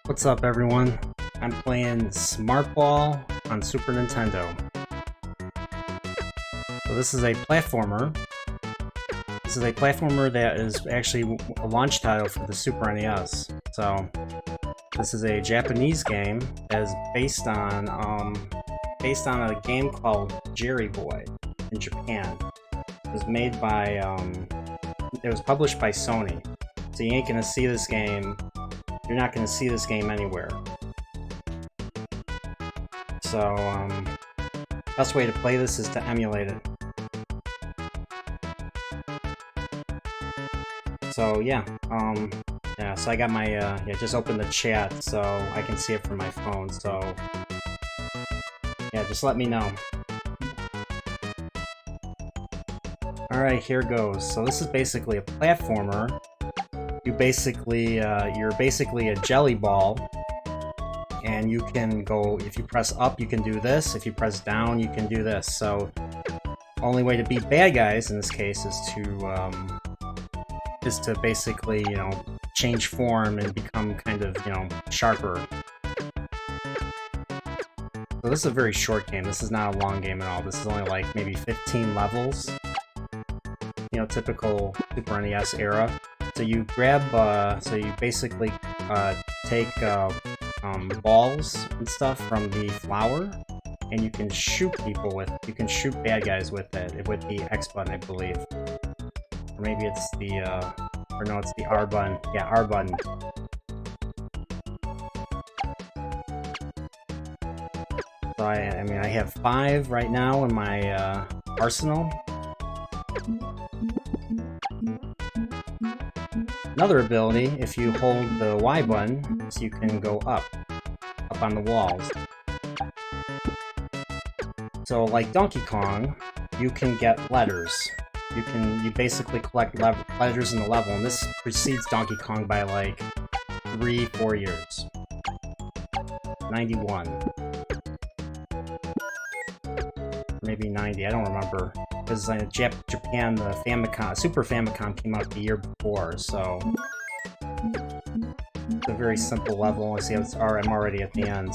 What's up, everyone? I'm playing Smartball on Super Nintendo. So this is a platformer. This is a platformer that is actually a launch title for the Super NES. So this is a Japanese game that is based on a game called Jerry Boy in Japan. It was made by it was published by Sony. So you ain't gonna see this game. You're not gonna see this game anywhere. So best way to play this is to emulate it. So yeah, so I got my just open the chat so I can see it from my phone. So yeah, just let me know. All right, here goes. So this is basically a platformer. You're basically a jelly ball, and you can go, if you press up you can do this, if you press down you can do this. So only way to beat bad guys in this case is to basically, change form and become kind of, sharper. So this is a very short game. This is not a long game at all. This is only like maybe 15 levels. Typical Super NES era. So you grab, so you basically take balls and stuff from the flower, and you can shoot people with. You can shoot bad guys with it, with the X button, I believe, or maybe it's the, or no, it's the R button. Yeah, R button. So I mean, I have 5 right now in my arsenal. Another ability, if you hold the Y button, so you can go up on the walls. So like Donkey Kong, you can get letters. You basically collect letters in the level, and this precedes Donkey Kong by like 3-4 years. 91. Maybe 90, I don't remember. Because in Japan, the Super Famicom came out the year before, so it's a very simple level. I see I'm already at the end.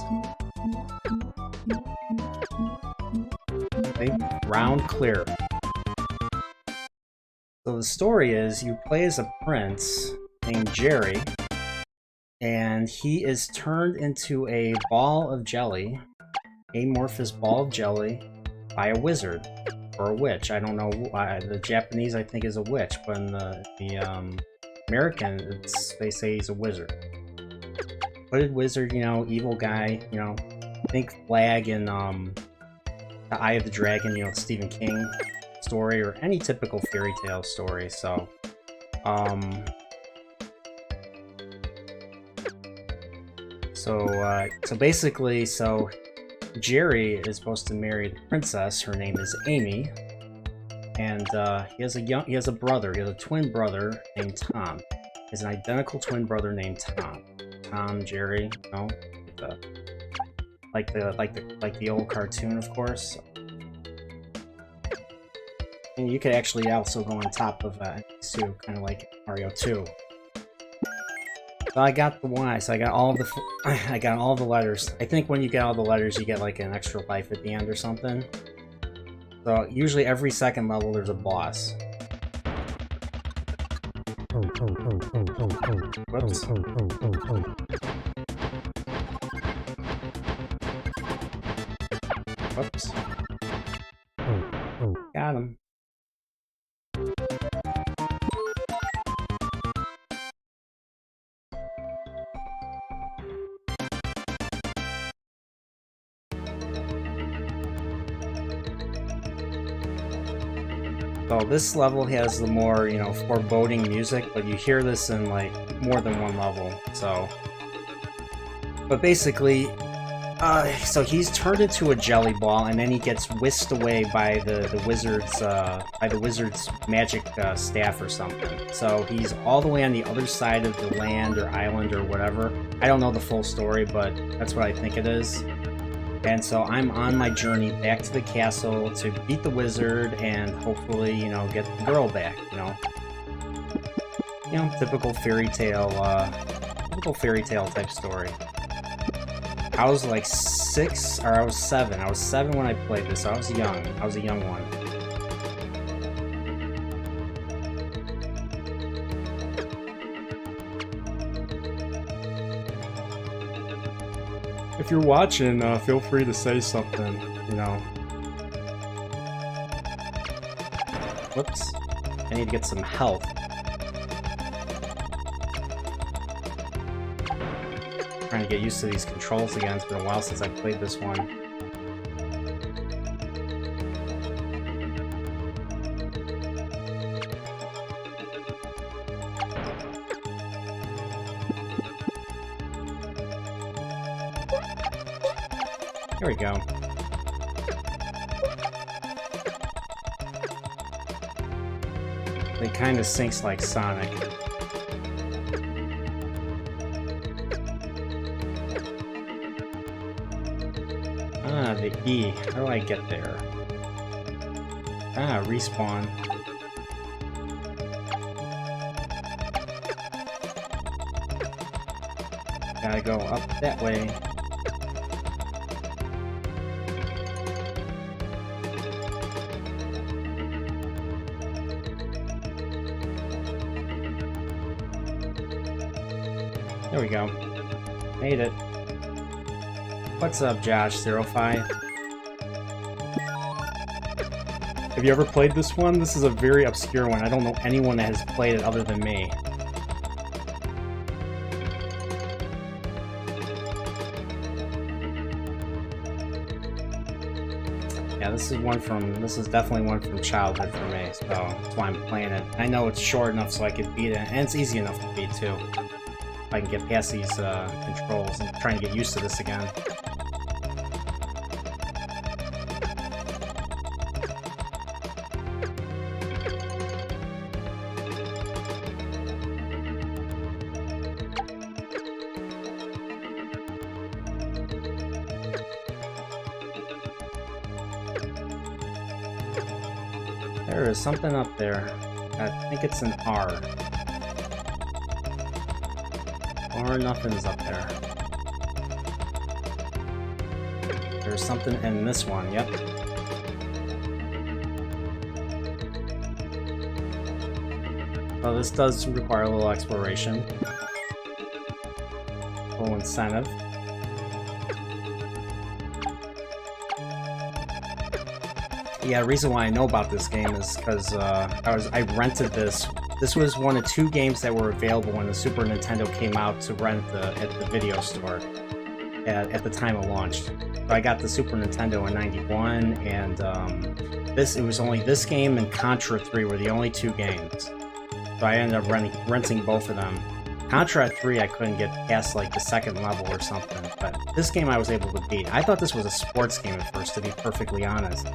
Okay, round clear. So the story is, you play as a prince named Jerry, and he is turned into a ball of jelly, amorphous ball of jelly, by a wizard. Or a witch. I don't know why. The Japanese, I think, is a witch, but in the American, they say he's a wizard. Hooded wizard, evil guy, think Flag in The Eye of the Dragon, Stephen King story, or any typical fairy tale story. So, so basically, Jerry is supposed to marry the princess. Her name is Amy, and he has a brother. He has a twin brother named Tom. He has an identical twin brother named Tom. Tom, Jerry, like the old cartoon, of course. And you could actually also go on top of these two, kind of like Mario 2. So I got the one. So I got all the letters. I think when you get all the letters, you get like an extra life at the end or something. So usually every second level, there's a boss. Whoops. Whoops. Got him. So this level has the more, foreboding music, but you hear this in like more than one level. So, but basically, so he's turned into a jelly ball, and then he gets whisked away by the wizard's magic staff or something. So he's all the way on the other side of the land or island or whatever. I don't know the full story, but that's what I think it is. And so I'm on my journey back to the castle to beat the wizard and hopefully, get the girl back, typical fairy tale typical fairy tale type story. I was like 6, or I was 7. I was 7 when I played this, so I was young. I was a young one. If you're watching, feel free to say something, you know. Whoops. I need to get some health. Trying to get used to these controls again. It's been a while since I played this one. Here we go. It kind of sinks like Sonic. Ah, the E. How do I get there? Ah, respawn. Gotta go up that way. There we go. Made it. What's up, Josh05? Have you ever played this one? This is a very obscure one. I don't know anyone that has played it other than me. Yeah, this is definitely one from childhood for me, so that's why I'm playing it. I know it's short enough so I could beat it, and it's easy enough to beat too. If I can get past these controls and trying to get used to this again. There is something up there. I think it's an R. Or nothing's up there. There's something in this one, yep. Well, this does require a little exploration. A little incentive. Yeah, the reason why I know about this game is because I rented this. This was one of 2 games that were available when the Super Nintendo came out to rent at the video store at the time it launched. So I got the Super Nintendo in '91, and it was only this game and Contra 3 were the only 2 games. So I ended up renting both of them. Contra 3 I couldn't get past like the 2nd level or something, but this game I was able to beat. I thought this was a sports game at first, to be perfectly honest.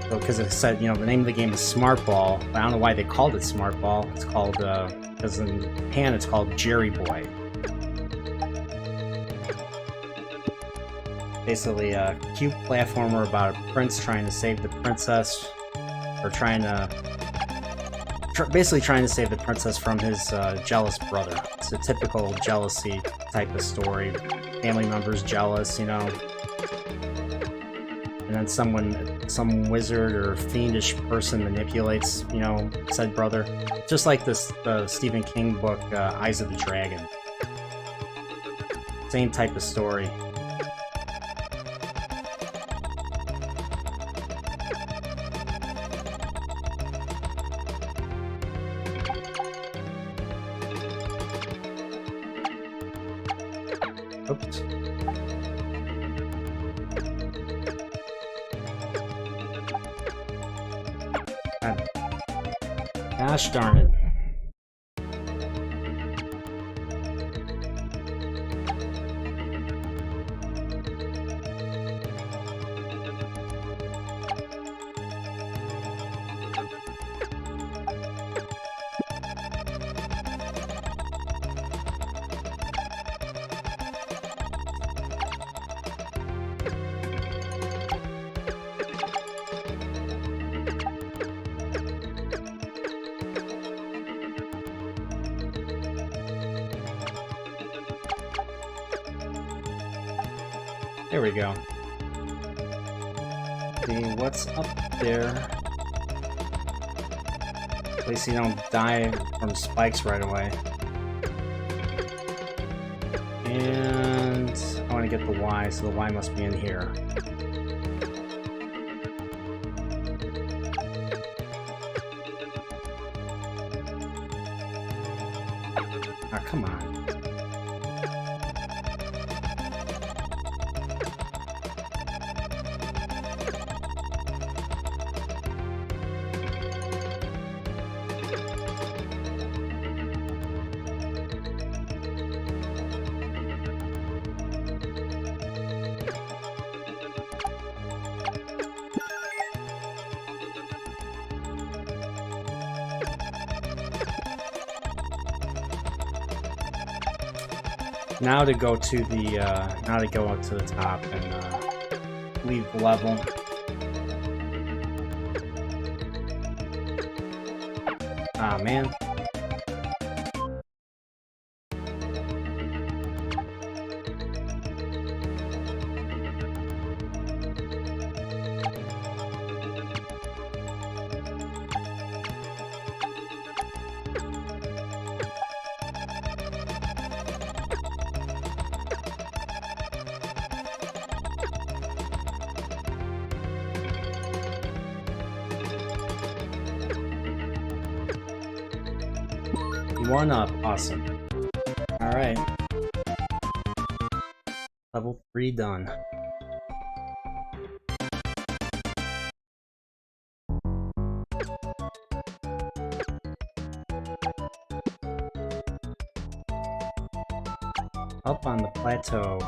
Because it said, you know, the name of the game is Smartball. I don't know why they called it Smartball. It's called, because in Japan it's called Jerry Boy. Basically a cute platformer about a prince trying to save the princess, or basically trying to save the princess from his jealous brother. It's a typical jealousy type of story. Family members jealous, you know. And then some wizard or fiendish person manipulates, you know, said brother. Just like this Stephen King book, Eyes of the Dragon. Same type of story. Oops. Gosh darn it. There we go. See what's up there. At least you don't die from spikes right away. And I want to get the Y, so the Y must be in here. Ah, come on. Now to go to the now to go up to the top and leave the level. Ah, man. One up, awesome. Alright. Level 3 done. Up on the plateau.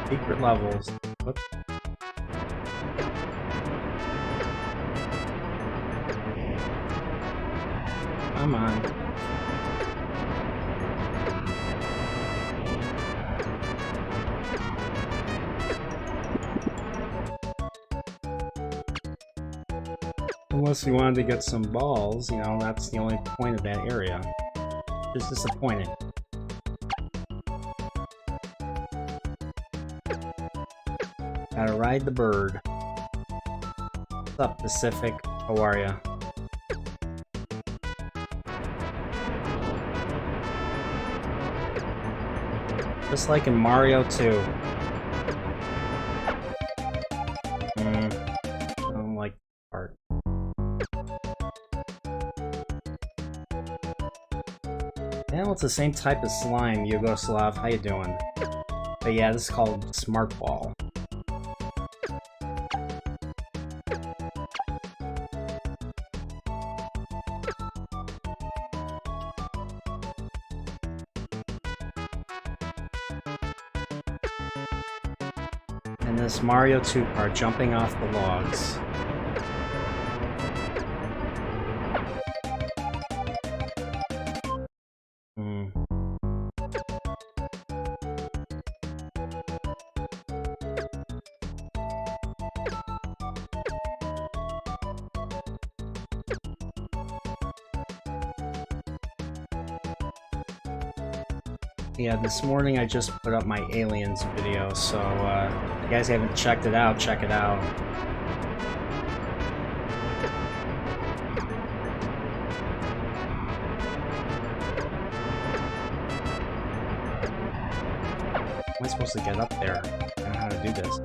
Secret levels. Whoops. Come on. Unless you wanted to get some balls, you know, that's the only point of that area. It's disappointing. Gotta ride the bird. What's up, Pacific? How are ya? Just like in Mario 2. I don't like the part. Yeah, well, it's the same type of slime, Yugoslav. How you doing? But yeah, this is called Smartball. And this Mario 2 part, jumping off the logs. Yeah, this morning I just put up my Aliens video, so if you guys haven't checked it out, check it out. How am I supposed to get up there? I don't know how to do this.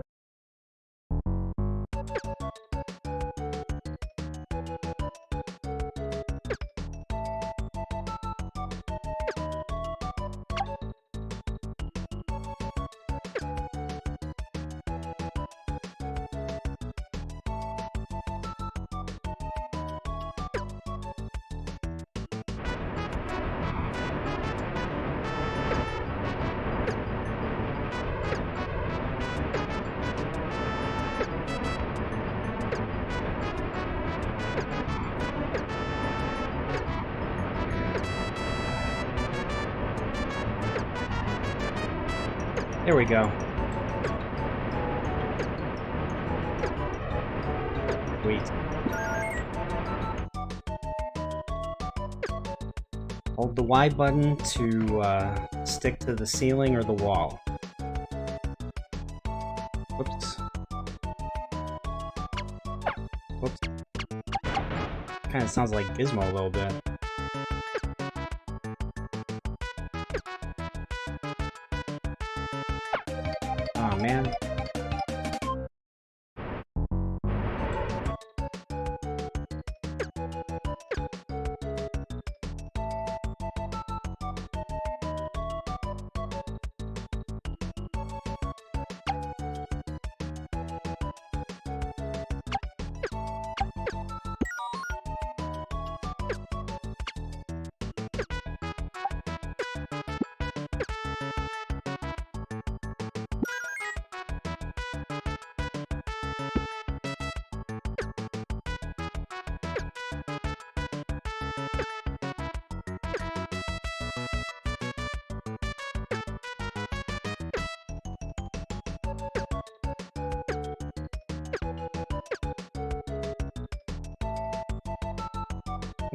There we go. Sweet. Hold the Y button to stick to the ceiling or the wall. Whoops. Whoops. Kind of sounds like Gizmo a little bit. Oh man.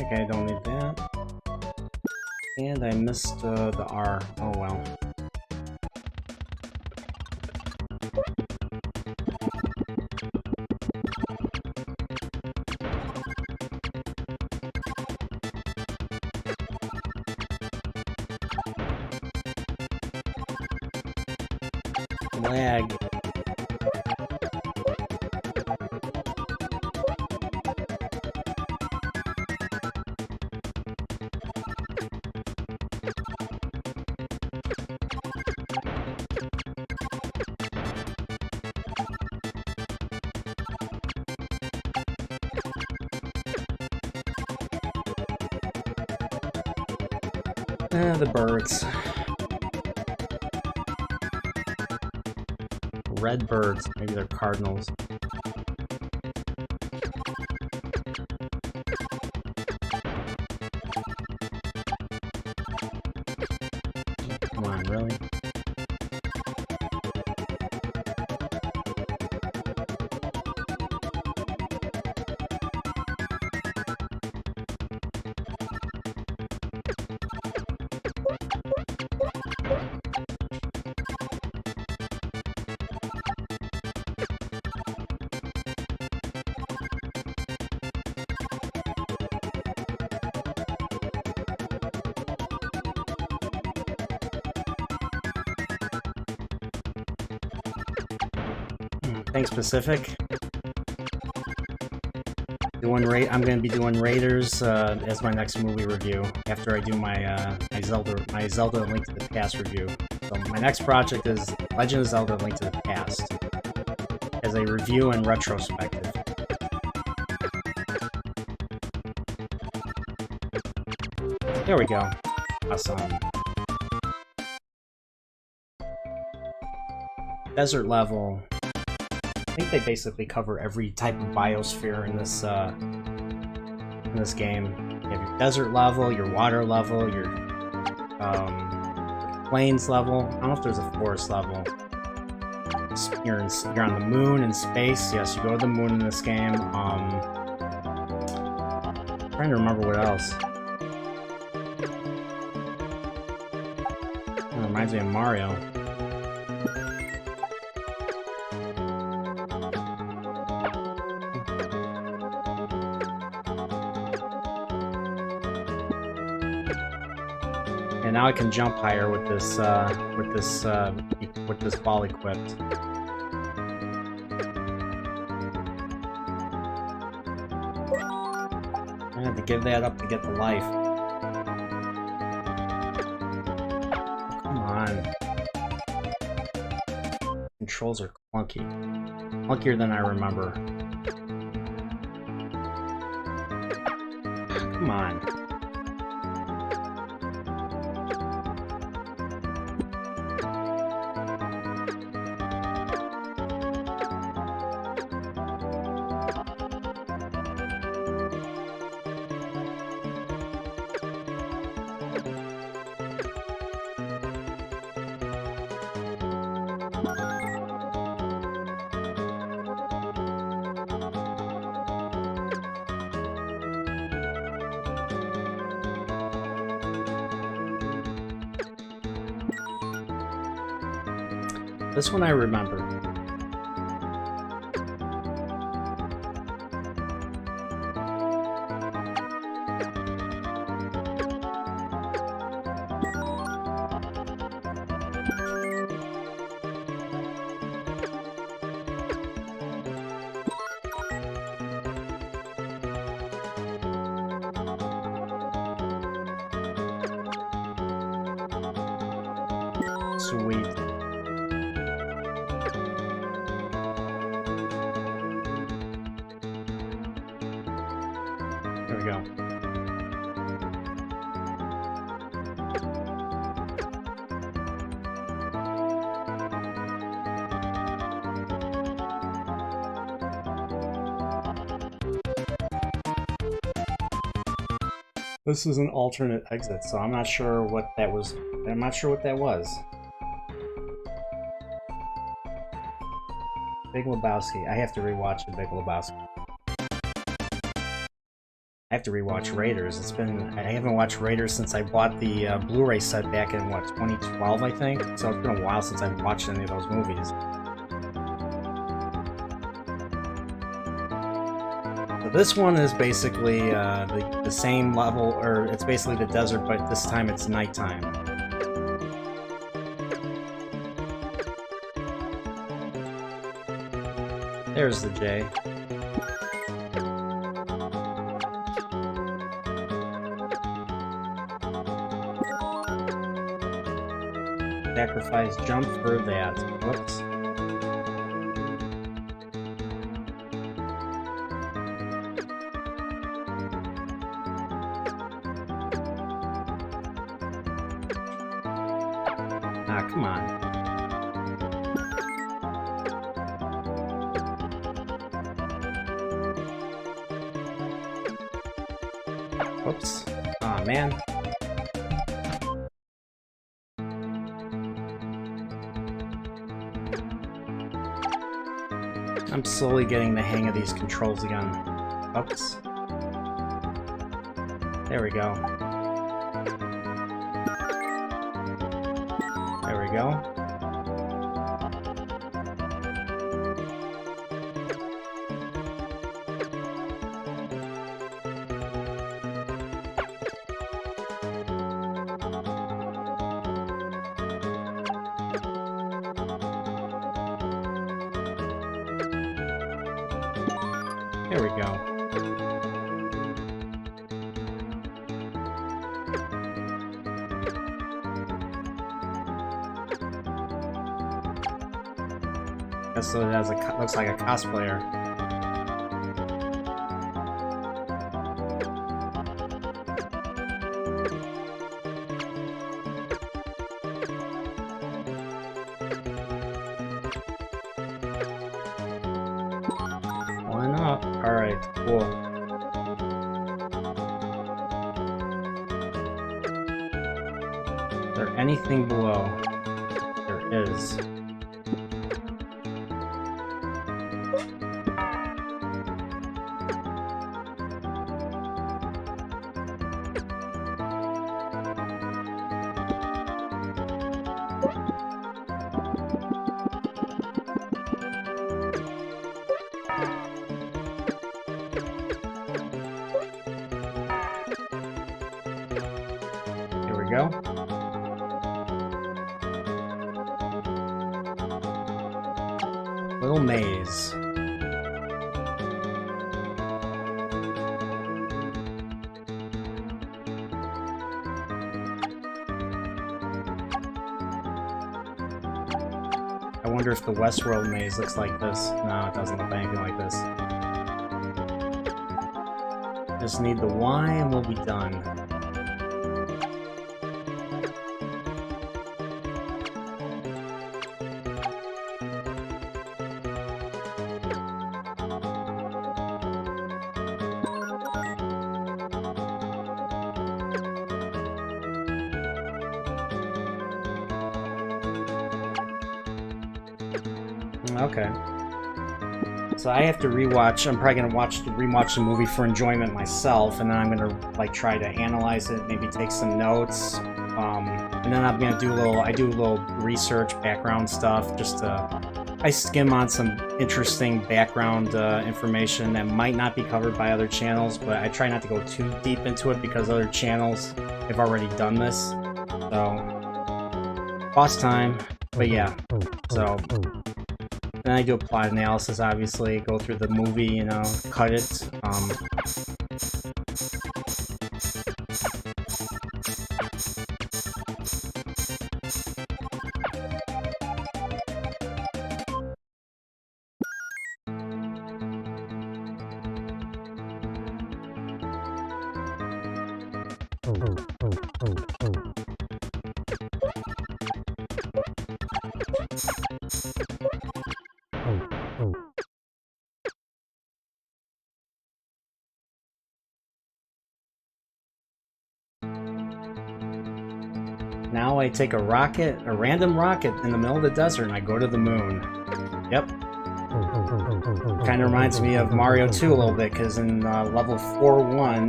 Okay, I don't need that. And I missed the R. Oh well. Lag. The birds. Red birds. Maybe they're cardinals. Come on, really? Thanks, Pacific. I'm gonna be doing Raiders as my next movie review after I do my my Zelda Link to the Past review. So my next project is Legend of Zelda Link to the Past as a review and retrospective. There we go. Awesome. Desert level. I think they basically cover every type of biosphere in this game. You have your desert level, your water level, your plains level. I don't know if there's a forest level. You're on the moon in space. Yes, you go to the moon in this game. I'm trying to remember what else. It reminds me of Mario. And now I can jump higher with this ball equipped. I had to give that up to get the life. Come on. Controls are clunky. Clunkier than I remember. Come on. This one I remember. Sweet. There we go. This is an alternate exit, so I'm not sure what that was. I'm not sure what that was. Big Lebowski. I have to rewatch the Big Lebowski. I have to rewatch Raiders. It's been... I haven't watched Raiders since I bought the Blu-ray set back in, what, 2012, I think? So it's been a while since I've watched any of those movies. So this one is basically the same level, or it's basically the desert, but this time it's nighttime. There's the J. Sacrifice jump for that. Whoops. Ah, come on. Whoops. Aw, man. I'm slowly getting the hang of these controls again. Oops. There we go. There we go. There we go. Guess so it has a looks like a cosplayer. Why not? Alright, cool. Is there anything below? There is. Go. Little maze. I wonder if the Westworld Maze looks like this. No, it doesn't look anything like this. Just need the Y and we'll be done. Okay. So I have to rewatch. I'm probably gonna rewatch the movie for enjoyment myself, and then I'm gonna like try to analyze it, maybe take some notes, And then I'm gonna do I do a little research, background stuff, just to, I skim on some interesting background information that might not be covered by other channels, but I try not to go too deep into it because other channels have already done this. So, boss time, but yeah, so then I do a plot analysis, obviously, go through the movie, you know, cut it. Now I take a random rocket in the middle of the desert, and I go to the moon. Yep. Kind of reminds me of Mario 2 a little bit, because in level 4-1,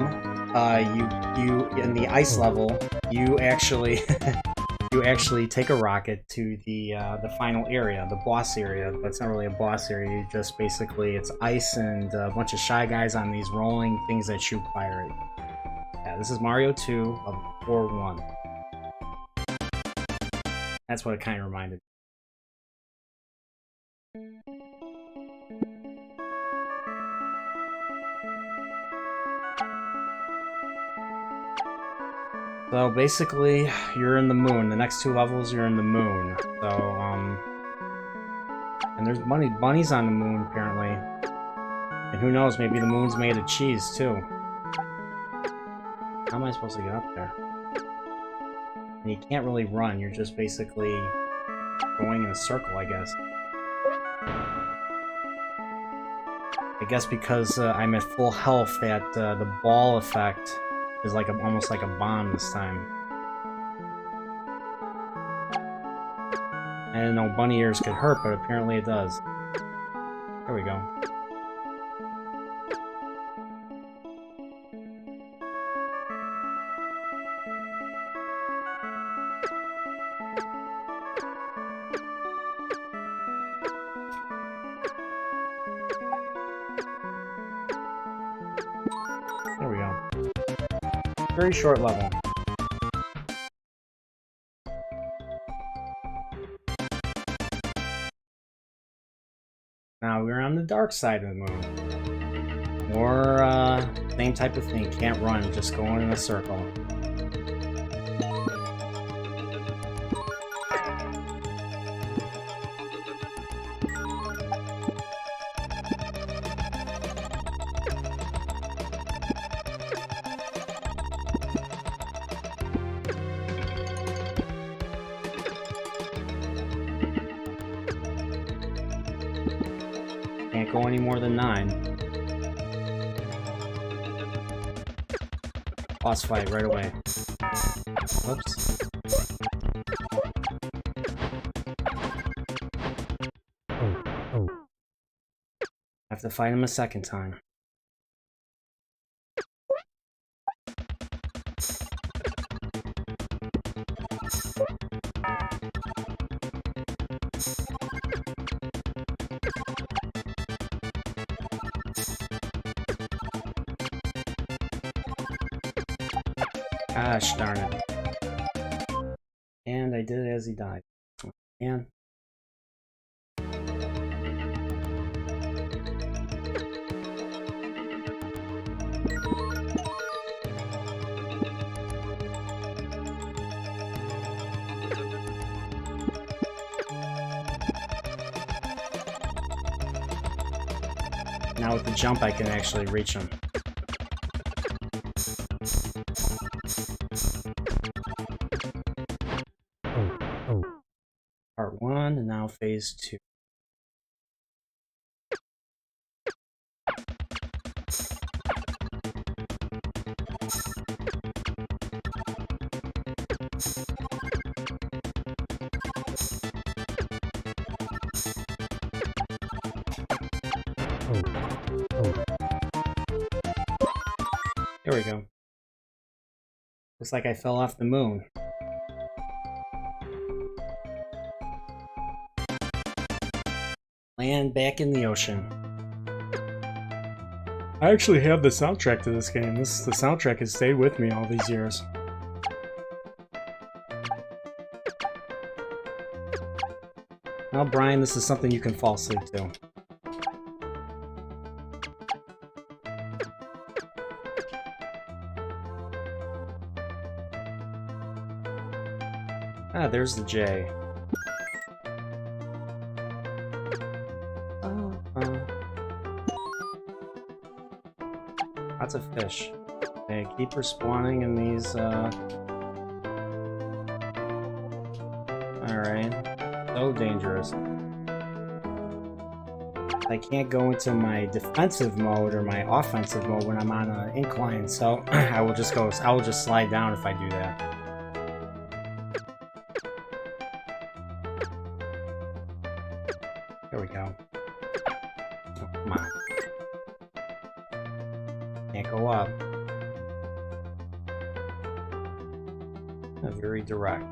you in the ice level, you actually you actually take a rocket to the final area, the boss area. But it's not really a boss area. You just basically, it's ice and a bunch of shy guys on these rolling things that shoot fire at you. Yeah, this is Mario 2 level 4-1. That's what it kind of reminded me. So basically, you're in the moon. The next 2 levels, you're in the moon. So, and there's bunnies on the moon, apparently. And who knows, maybe the moon's made of cheese, too. How am I supposed to get up there? And you can't really run, you're just basically going in a circle, I guess. I guess because I'm at full health, that the ball effect is like almost like a bomb this time. I didn't know bunny ears could hurt, but apparently it does. There we go. There we go. Very short level. Now we're on the dark side of the moon. Or, same type of thing. Can't run, just going in a circle. Can't go any more than 9. Boss fight right away. Whoops. Have to fight him a second time. Gosh darn it. And I did it as he died. And now with the jump I can actually reach him. Part 1, and now phase 2. There we go. Looks like I fell off the moon. Land back in the ocean. I actually have the soundtrack to this game. The soundtrack has stayed with me all these years. Well, Brian, this is something you can fall asleep to. Ah, there's the J. Lots of fish. They keep respawning in these, Alright. So dangerous. I can't go into my defensive mode or my offensive mode when I'm on an incline, so I will just slide down if I do that. There we go. Oh, come on. Can't go up. Very direct.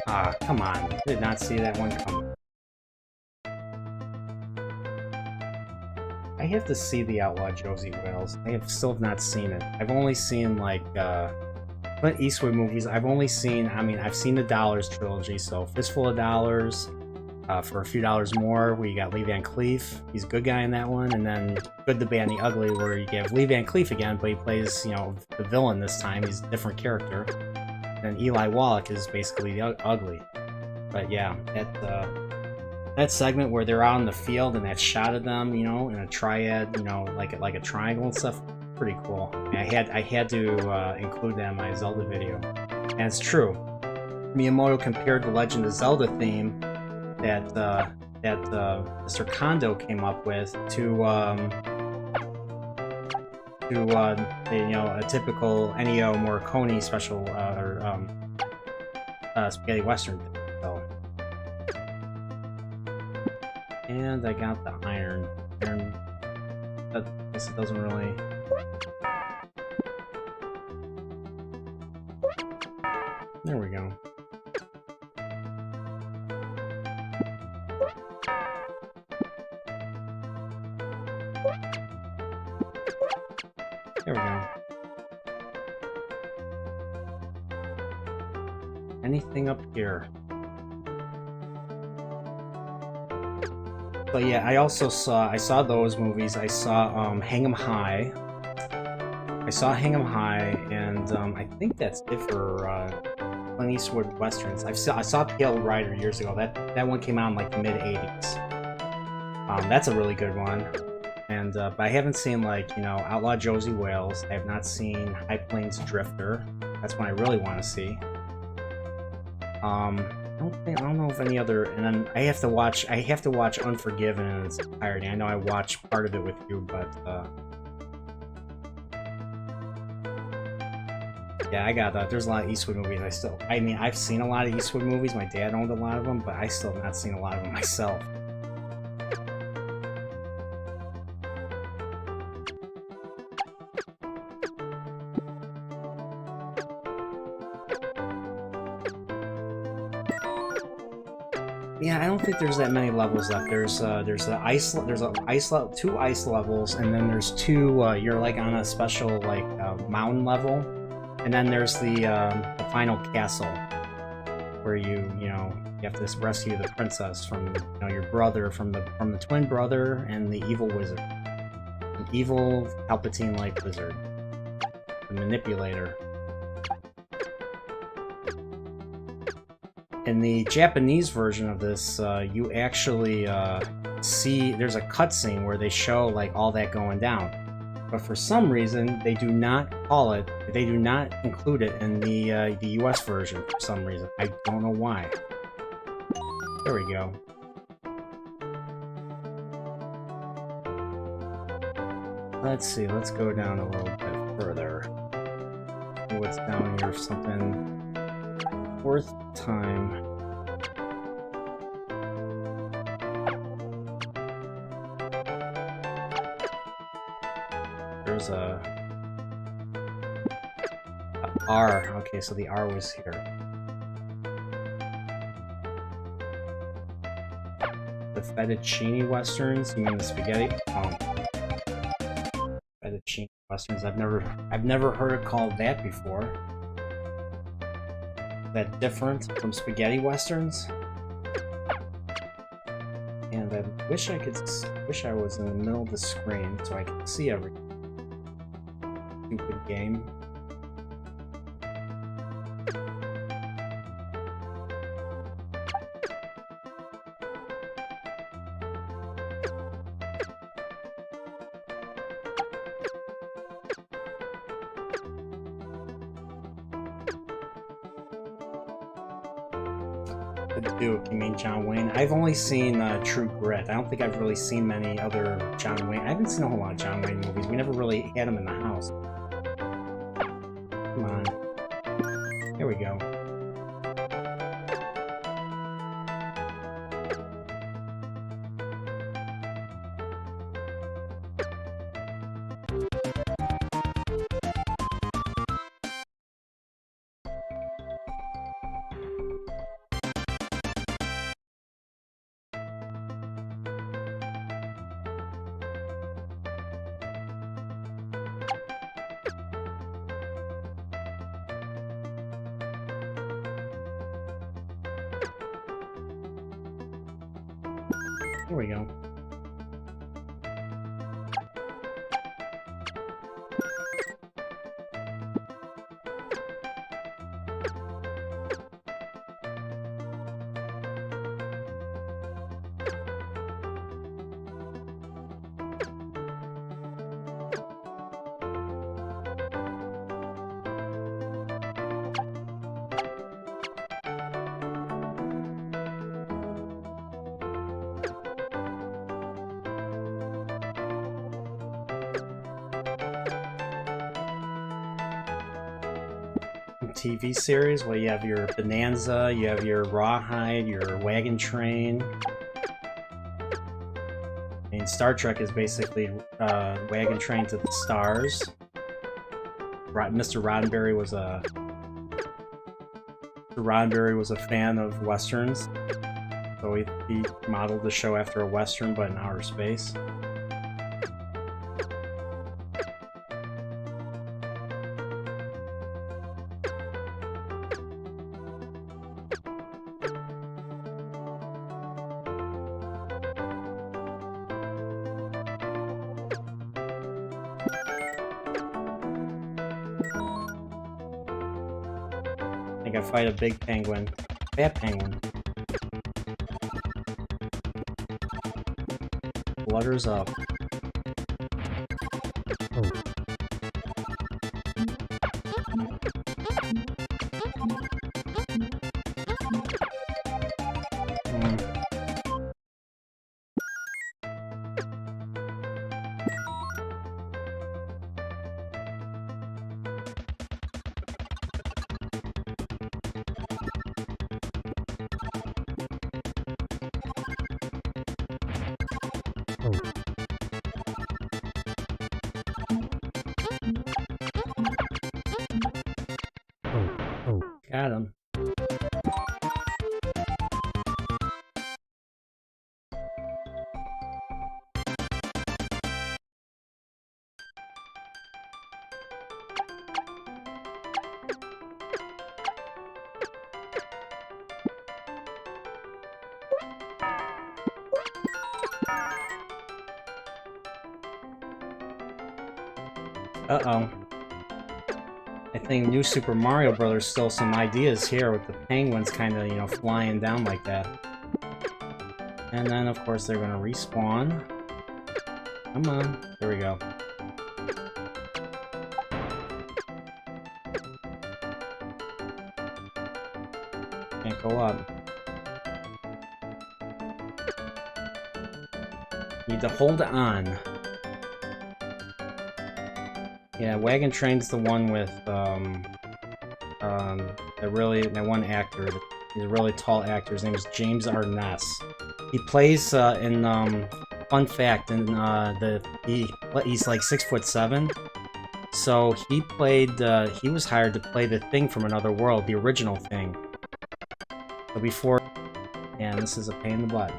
Ah, come on. I did not see that one coming. I have to see the Outlaw Josie Wales. I still have not seen it. I've only seen, like, Clint Eastwood movies. I've only seen, I've seen the Dollars trilogy, so Fistful of Dollars. For a few dollars more, we got Lee Van Cleef. He's a good guy in that one. And then Good, the Bad, and the Ugly, where you have Lee Van Cleef again, but he plays, the villain this time. He's a different character. And Eli Wallach is basically the Ugly. But yeah, that segment where they're out in the field and that shot of them, in a triad, like a triangle and stuff, pretty cool. And I had to include that in my Zelda video. And it's true. Miyamoto compared the Legend of Zelda theme that Mr. Kondo came up with to a typical Ennio Morricone special or spaghetti western thing. So, and I got the iron. That I guess it doesn't really. There we go. There we go. Anything up here? But yeah, I saw those movies. I saw Hang 'em High. And I think that's it for Clint Eastwood westerns. I saw Pale Rider years ago. That one came out in like the mid '80s. That's a really good one. And but I haven't seen like Outlaw Josie Wales. I have not seen High Plains Drifter. That's one I really want to see. I don't know if any other. And then I have to watch Unforgiven in its entirety. I know I watched part of it with you, but yeah, I got that. There's a lot of Eastwood movies. I've seen a lot of Eastwood movies. My dad owned a lot of them, but I still have not seen a lot of them myself. Yeah, I don't think there's that many levels left. There's two ice levels, and then there's two. You're like on a special like mountain level, and then there's the final castle, where you have to rescue the princess from your brother from the twin brother and the evil wizard, an evil Palpatine-like wizard, the manipulator. In the Japanese version of this, you actually see there's a cutscene where they show like all that going down, but for some reason they do not include it in the US version for some reason. I don't know why. There we go. Let's see. Let's go down a little bit further. See what's down here? Something worth time. There's a R. Okay, so the R was here. fettuccine westerns. You mean the spaghetti? Oh, fettuccine westerns. I've never heard it called that before. Is that different from spaghetti westerns? And I wish I was in the middle of the screen so I could see everything. Stupid game. The Duke, you mean John Wayne? I've only seen True Grit. I don't think I've really seen many other John Wayne. I haven't seen a whole lot of John Wayne movies. We never really had them in the house. Come on. Here we go. Here we go. TV series, well, you have your Bonanza, you have your Rawhide, your Wagon Train. I mean, Star Trek is basically Wagon Train to the stars. Mr. Roddenberry was a fan of westerns, so he modeled the show after a western, but in outer space. I gotta fight a big penguin. Fat penguin. Flutters up. Got him. Uh-oh. I think New Super Mario Brothers stole some ideas here with the penguins kind of, you know, flying down like that. And then, of course, they're gonna respawn. Come on. There we go. Can't go up. Need to hold on. Yeah, Wagon Train's the one with, that one actor. He's a really tall actor. His name is James Arness. He plays, fun fact, he's like 6'7". So he was hired to play the Thing from Another World, the original Thing. So before, and this is a pain in the butt.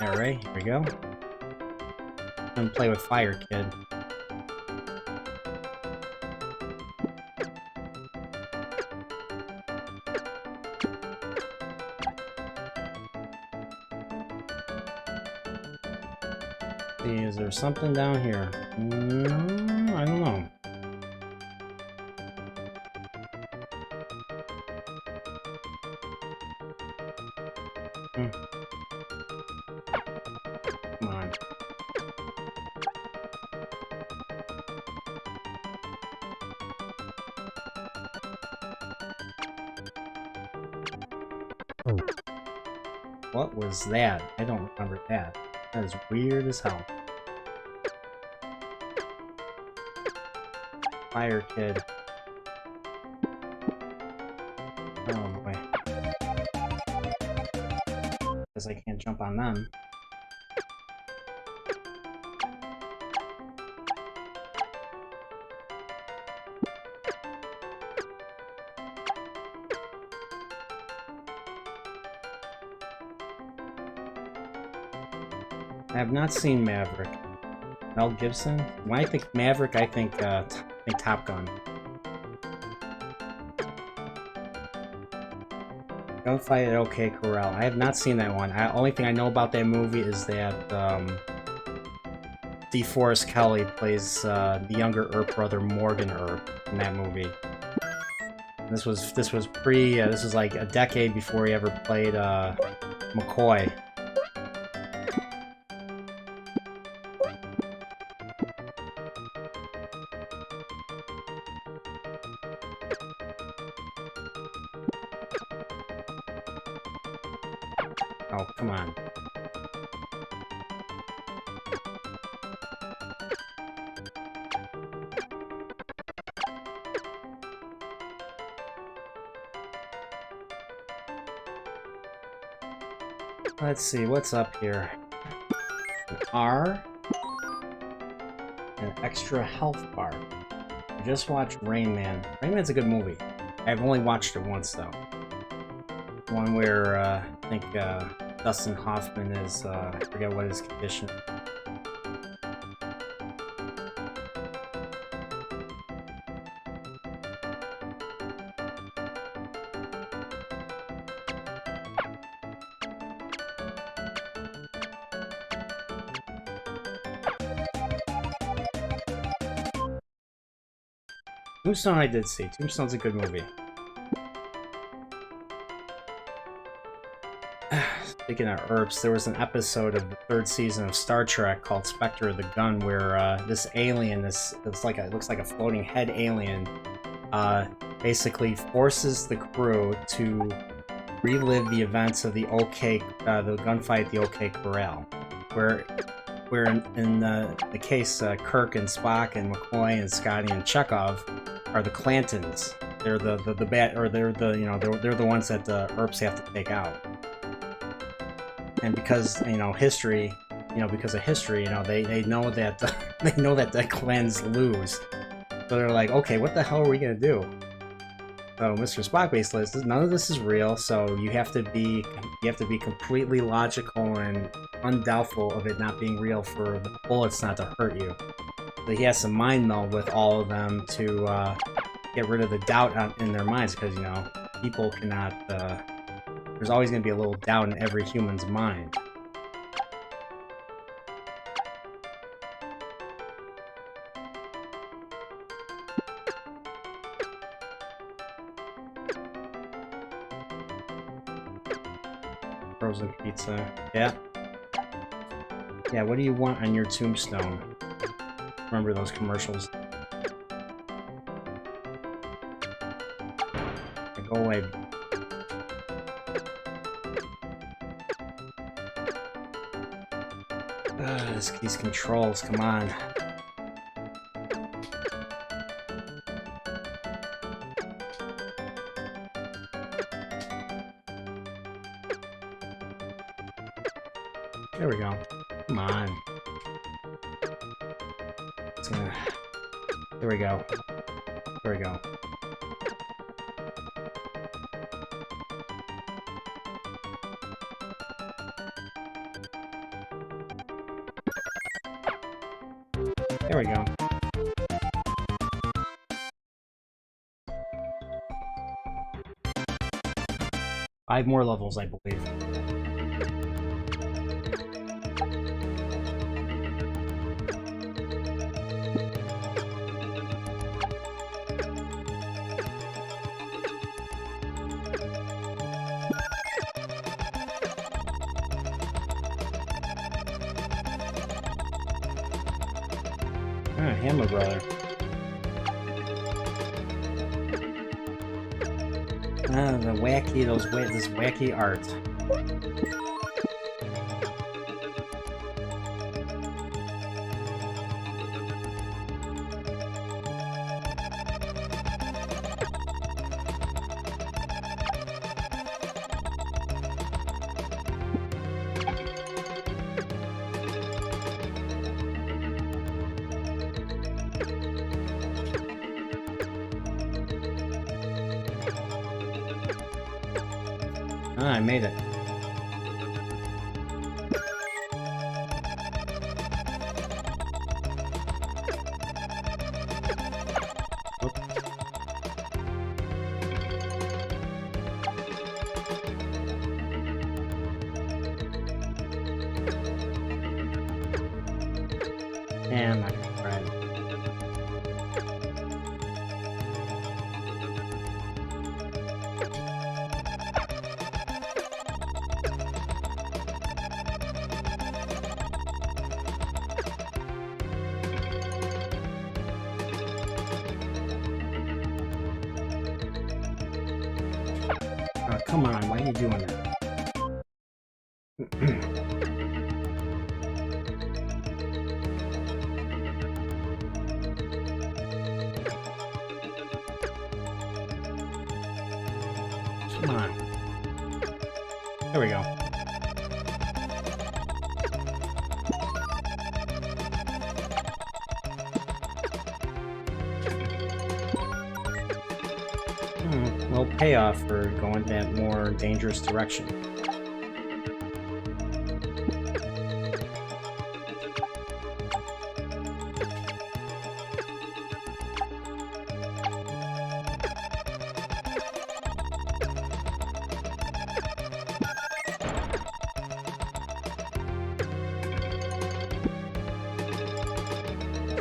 Alright, here we go. And play with Fire Kid. See, is there something down here? No, I don't know. Come on. What was that? I don't remember that. That is weird as hell. Fire Kid. Oh boy. Guess I can't jump on them. I have not seen Maverick. Mel Gibson? When I think Maverick, I think Top Gun. Gunfight at OK Corral. I have not seen that one. Only thing I know about that movie is that DeForest Kelley plays the younger Earp brother Morgan Earp in that movie. This was pre. This was like a decade before he ever played McCoy. Oh, come on. Let's see, what's up here? An R. An extra health bar. I just watched Rain Man. Rain Man's a good movie. I've only watched it once, though. One where, I think, Dustin Hoffman is, I forget what his condition. Tombstone I did see. Tombstone's a good movie. Speaking of Earps, there was an episode of the 3rd season of Star Trek called Spectre of the Gun, where this alien, looks like a floating head alien, basically forces the crew to relive the events of the gunfight at the OK Corral, where in the case Kirk and Spock and McCoy and Scotty and Chekhov are the Clantons. They're the bad, or they're the ones that the Earps have to take out. And because history, because of history, they know that the clans lose. So they're like, okay, what the hell are we gonna do? So Mr. Spock basically says, none of this is real. So you have to be completely logical and undoubtful of it not being real for the bullets not to hurt you. So he has to mind meld with all of them to get rid of the doubt in their minds, because people cannot. There's always going to be a little doubt in every human's mind. Frozen pizza. Yeah. Yeah, what do you want on your tombstone? Remember those commercials? Go away. These controls, come on. There we go. Come on. There we go. There we go. There we go. Five more levels, I believe. Hammer Brother. The wacky, this wacky art. I made it. And I'm not gonna try it. Oh, come on, why are you doing that? Come on. There we go. Well, payoff for going that more dangerous direction.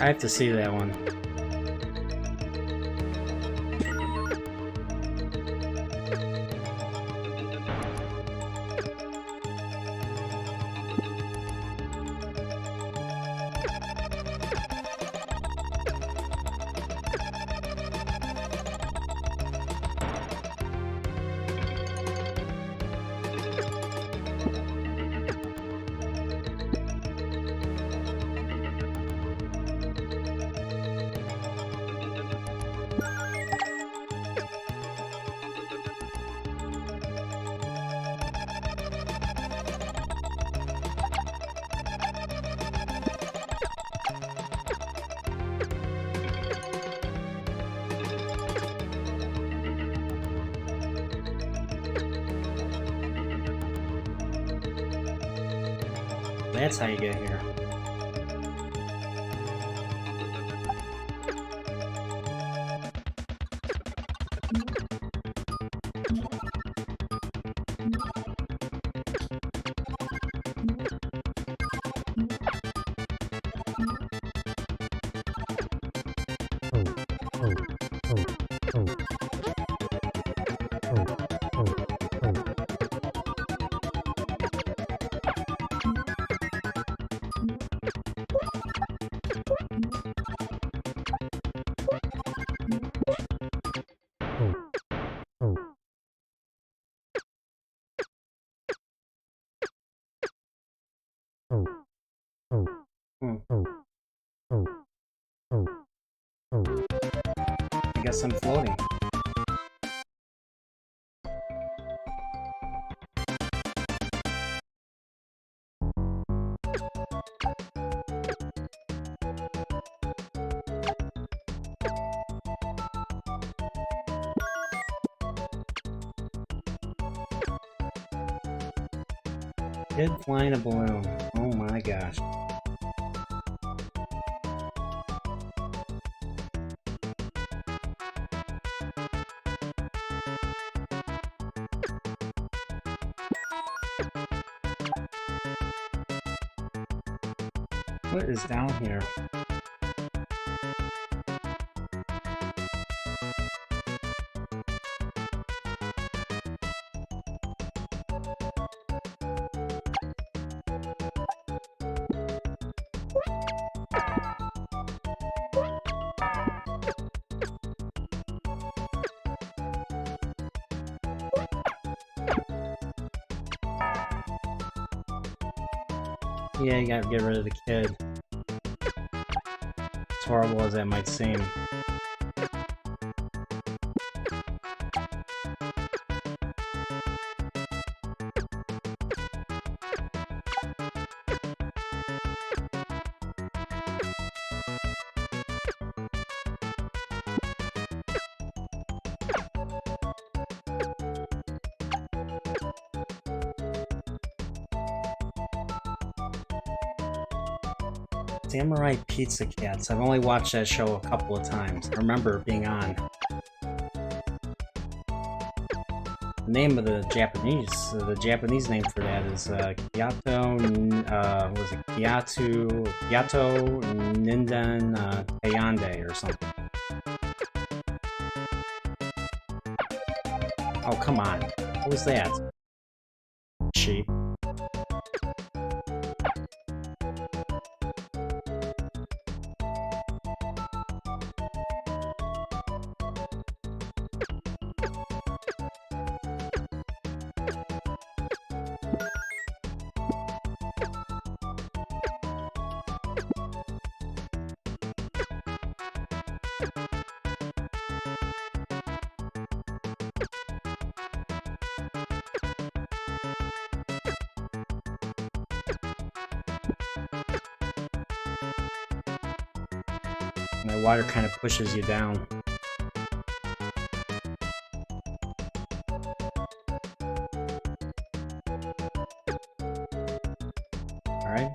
I have to see that one. That's how you get here. I guess I'm floating. Kid flying a balloon. Oh my gosh. What is down here? Yeah, you gotta get rid of the kid. As horrible as that might seem. Samurai Pizza Cats. I've only watched that show a couple of times. I remember it being on. The name of the Japanese name for that is Kyoto, was it Kyoto Ninden Tayande or something. Oh, come on. What was that? Sheep. And the water kind of pushes you down. Alright,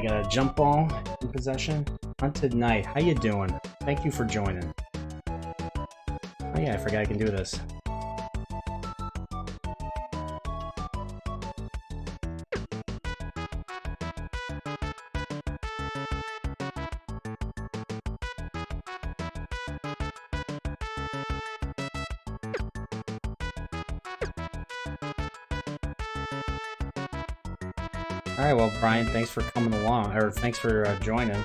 got a jump ball in possession. Hunted Knight, how you doing? Thank you for joining. Oh yeah, I forgot I can do this. Alright, well, Brian, thanks for coming along, or thanks for joining.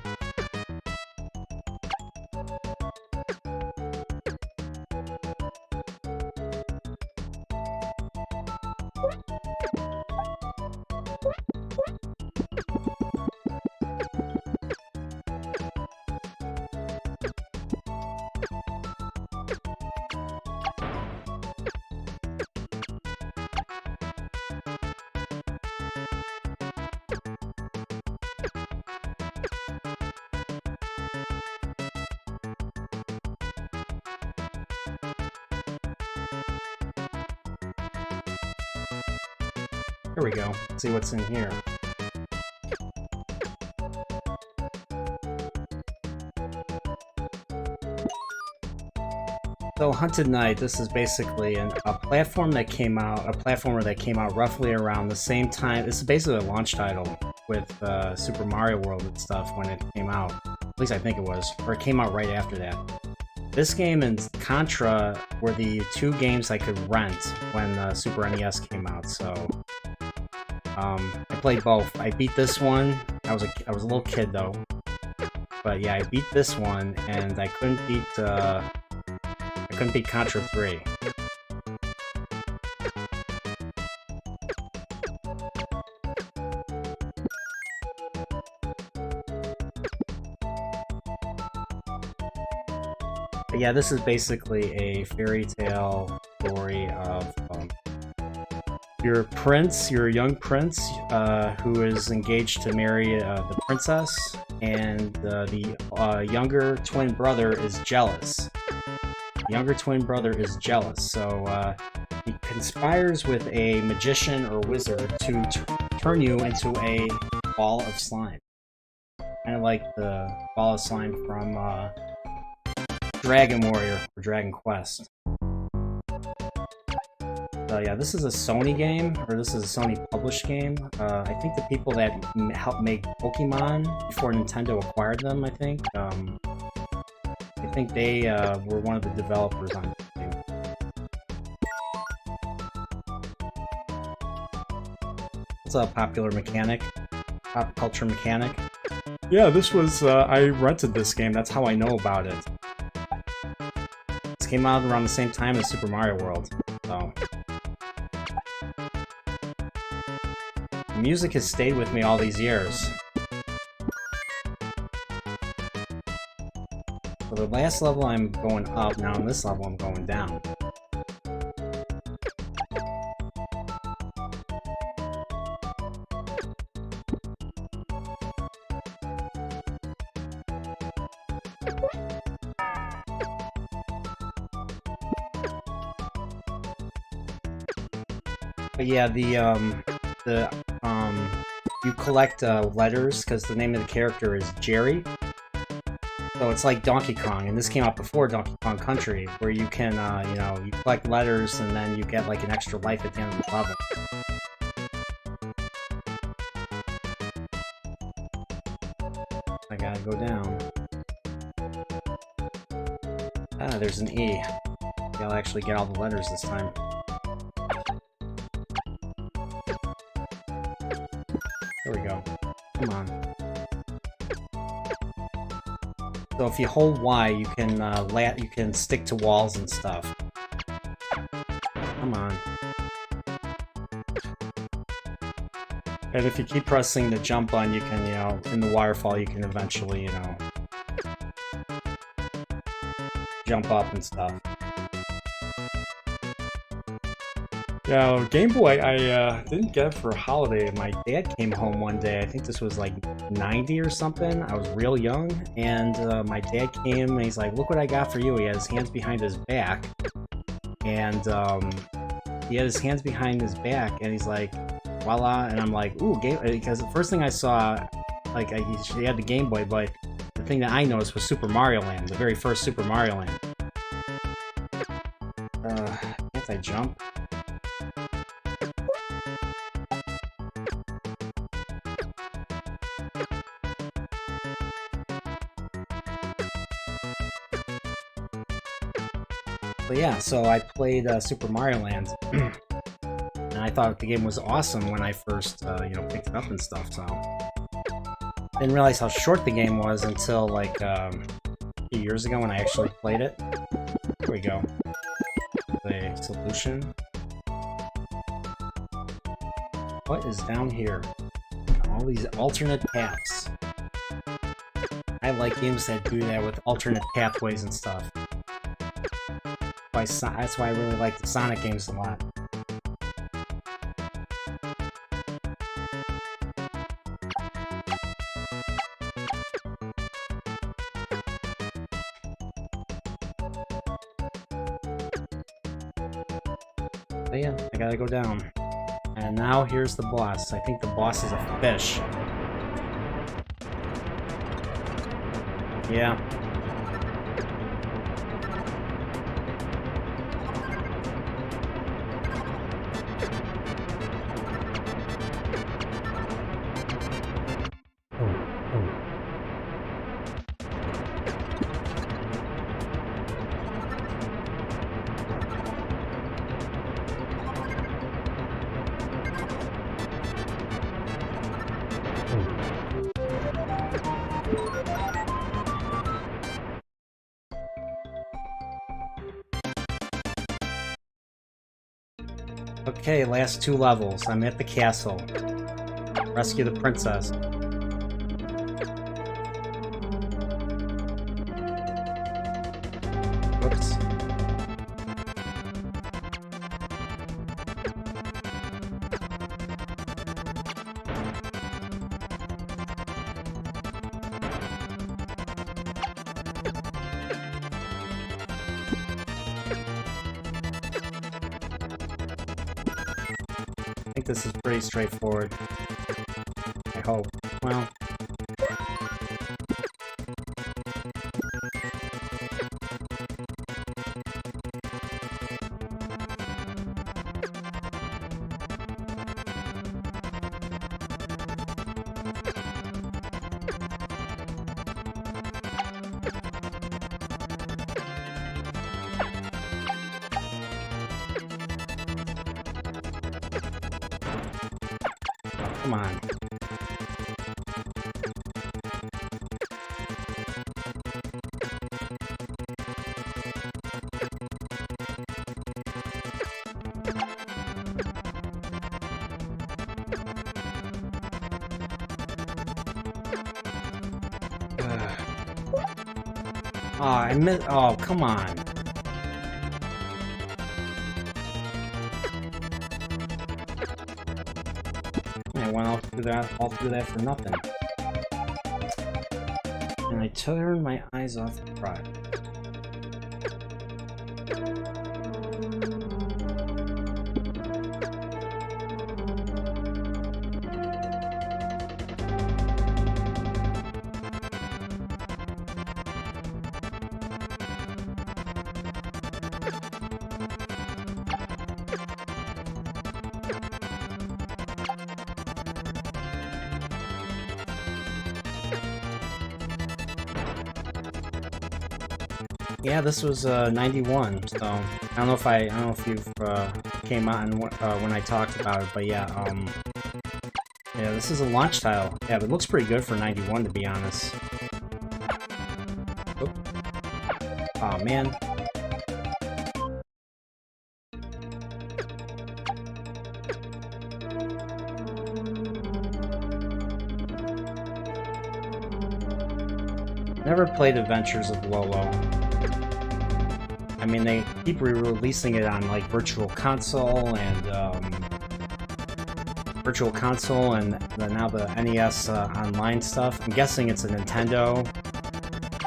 Here we go. Let's see what's in here. So Hunted Knight, this is basically a platformer that came out roughly around the same time. This is basically a launch title with Super Mario World and stuff when it came out. At least I think it was, or it came out right after that. This game and Contra were the two games I could rent when Super NES came out, so I played both. I beat this one. I was a little kid though, but yeah, I beat this one, and I couldn't beat Contra 3. But yeah, this is basically a fairy tale story of your young prince, who is engaged to marry the princess, and the younger twin brother is jealous. So he conspires with a magician or wizard to turn you into a ball of slime. Kind of like the ball of slime from Dragon Warrior or Dragon Quest. yeah, this is a Sony game, or this is a Sony published game. I think the people that helped make Pokemon before Nintendo acquired them, I think they were one of the developers on this game. It's a popular mechanic, pop culture mechanic. Yeah, this was, I rented this game, that's how I know about it. This came out around the same time as Super Mario World, so... The music has stayed with me all these years. So the last level I'm going up, now in this level I'm going down. But yeah, you collect letters because the name of the character is Jerry. So it's like Donkey Kong, and this came out before Donkey Kong Country, where you can, you know, you collect letters and then you get like an extra life at the end of the level. I gotta go down. Ah, there's an E. I'll actually get all the letters this time. There we go. Come on. So if you hold Y, you can stick to walls and stuff. Come on. And if you keep pressing the jump button, you can, you know, in the waterfall, you can eventually, you know, jump up and stuff. Yeah, Game Boy, I didn't get it for a holiday. My dad came home one day, I think this was like 90 or something. I was real young, and my dad came and he's like, look what I got for you. He had his hands behind his back, and he had his hands behind his back, and he's like, voila, and I'm like, ooh, game, because the first thing I saw, like, he had the Game Boy, but the thing that I noticed was Super Mario Land, the very first Super Mario Land. Can't I jump? But yeah, so I played Super Mario Land, and I thought the game was awesome when I first, you know, picked it up and stuff, so... Didn't realize how short the game was until, like, a few years ago when I actually played it. Here we go. The solution. What is down here? All these alternate paths. I like games that do that with alternate pathways and stuff. That's why I really like the Sonic games a lot. But yeah, I gotta go down. And now here's the boss. I think the boss is a fish. Yeah. Okay, last two levels. I'm at the castle. Rescue the princess. Whoops. I think this is pretty straightforward. I hope. Well... Come on. Oh, I missed. Oh, come on. I went all through that for nothing. And I turned my eyes off the prize. Yeah, this was 91, so I don't know if you've came on when I talked about it, but yeah, yeah, this is a launch title. Yeah, but it looks pretty good for 91, to be honest. Oop. Oh man. Never played Adventures of Lolo. I mean, they keep re-releasing it on like Virtual Console and now the NES online stuff. I'm guessing it's a Nintendo.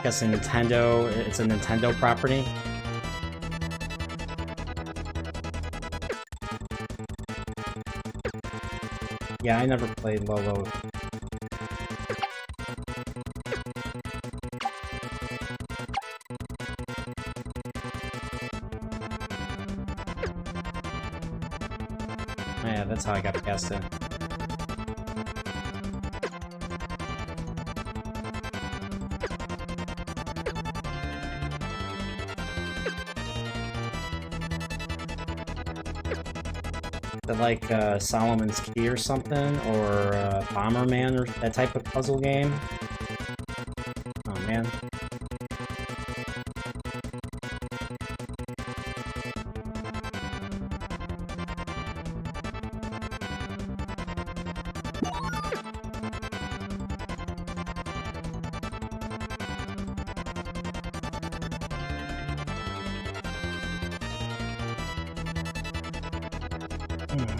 It's a Nintendo property. Yeah, I never played Lolo. Yeah, that's how I got past it. Is it like Solomon's Key or something? Or Bomberman or that type of puzzle game? Oh man.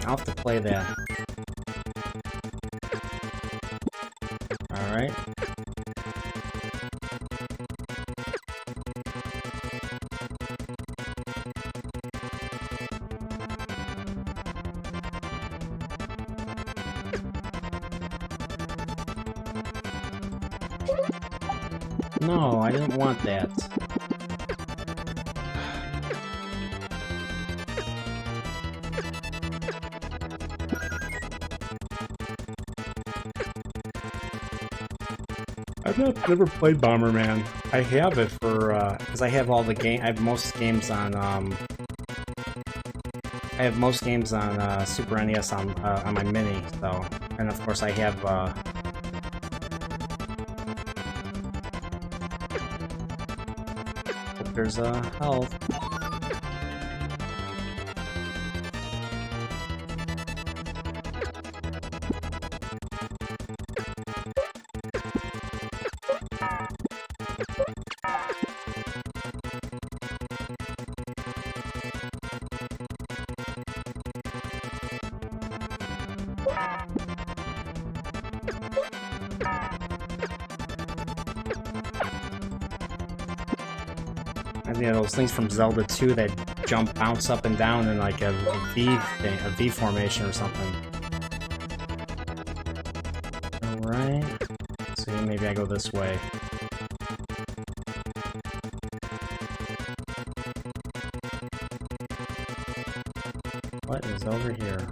I'll have to play that. Alright. No, I didn't want that. I've never played Bomberman. I have it for because I have all the game. I have most games on Super NES on my Mini. So, and of course I have. Hope there's health. Yeah, those things from Zelda 2 that bounce up and down in like a V formation or something. Alright. So maybe I go this way. What is over here?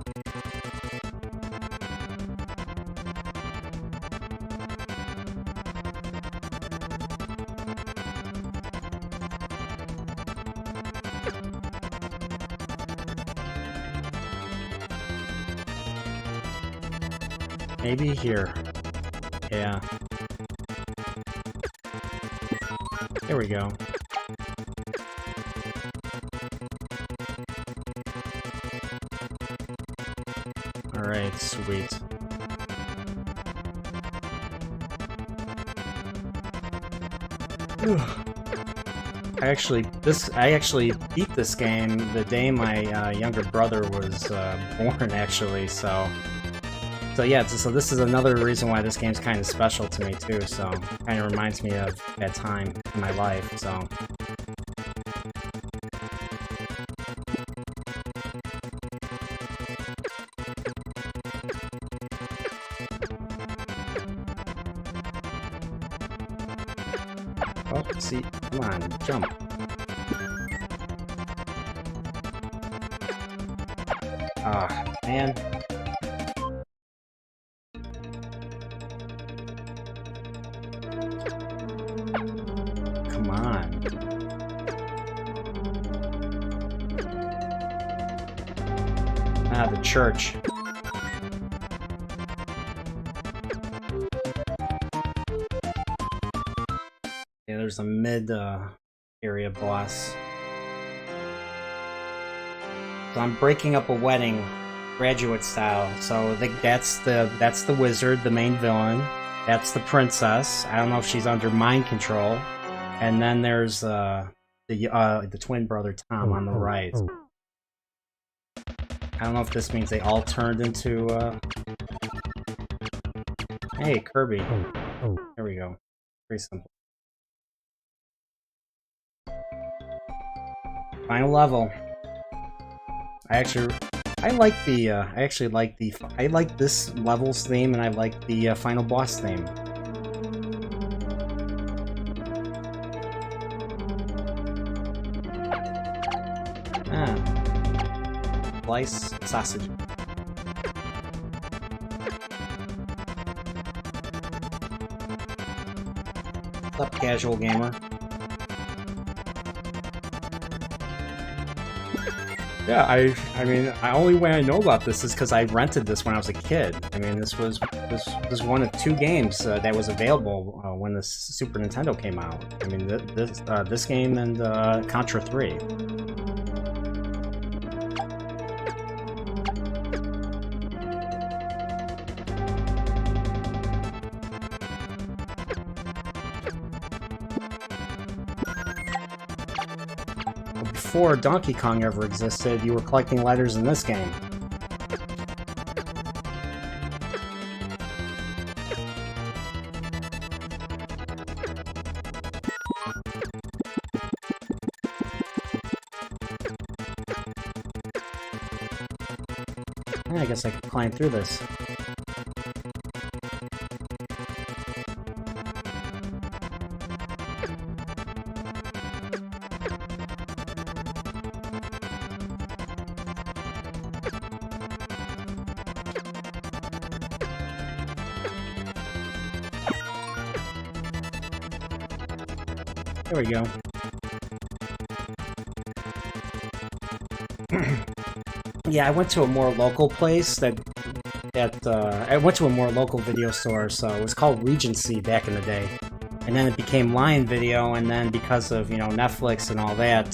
Maybe here. Yeah. There we go. Alright, sweet. I actually beat this game the day my younger brother was born, actually, so yeah, so this is another reason why this game's kind of special to me, too, so kind of reminds me of that time in my life, so... Oh, see, come on, jump. Ah, man. Come on. Ah, the church. Yeah, there's a mid area boss. So I'm breaking up a wedding, graduate style. So that's the wizard, the main villain. That's the princess. I don't know if she's under mind control. And then there's the twin brother Tom on the right. I don't know if this means they all turned into Hey, Kirby. There we go. Pretty simple. Final level. I like this level's theme, and I like the final boss theme. Slice sausage. What's up, casual gamer? Yeah, I mean, the only way I know about this is because I rented this when I was a kid. I mean, this was one of two games that was available when the Super Nintendo came out. I mean, this game and Contra 3. Before Donkey Kong ever existed, you were collecting letters in this game. I guess I could climb through this. There we go. Yeah, I went to a more local place I went to a more local video store, so it was called Regency back in the day. And then it became Lion Video, and then because of, you know, Netflix and all that,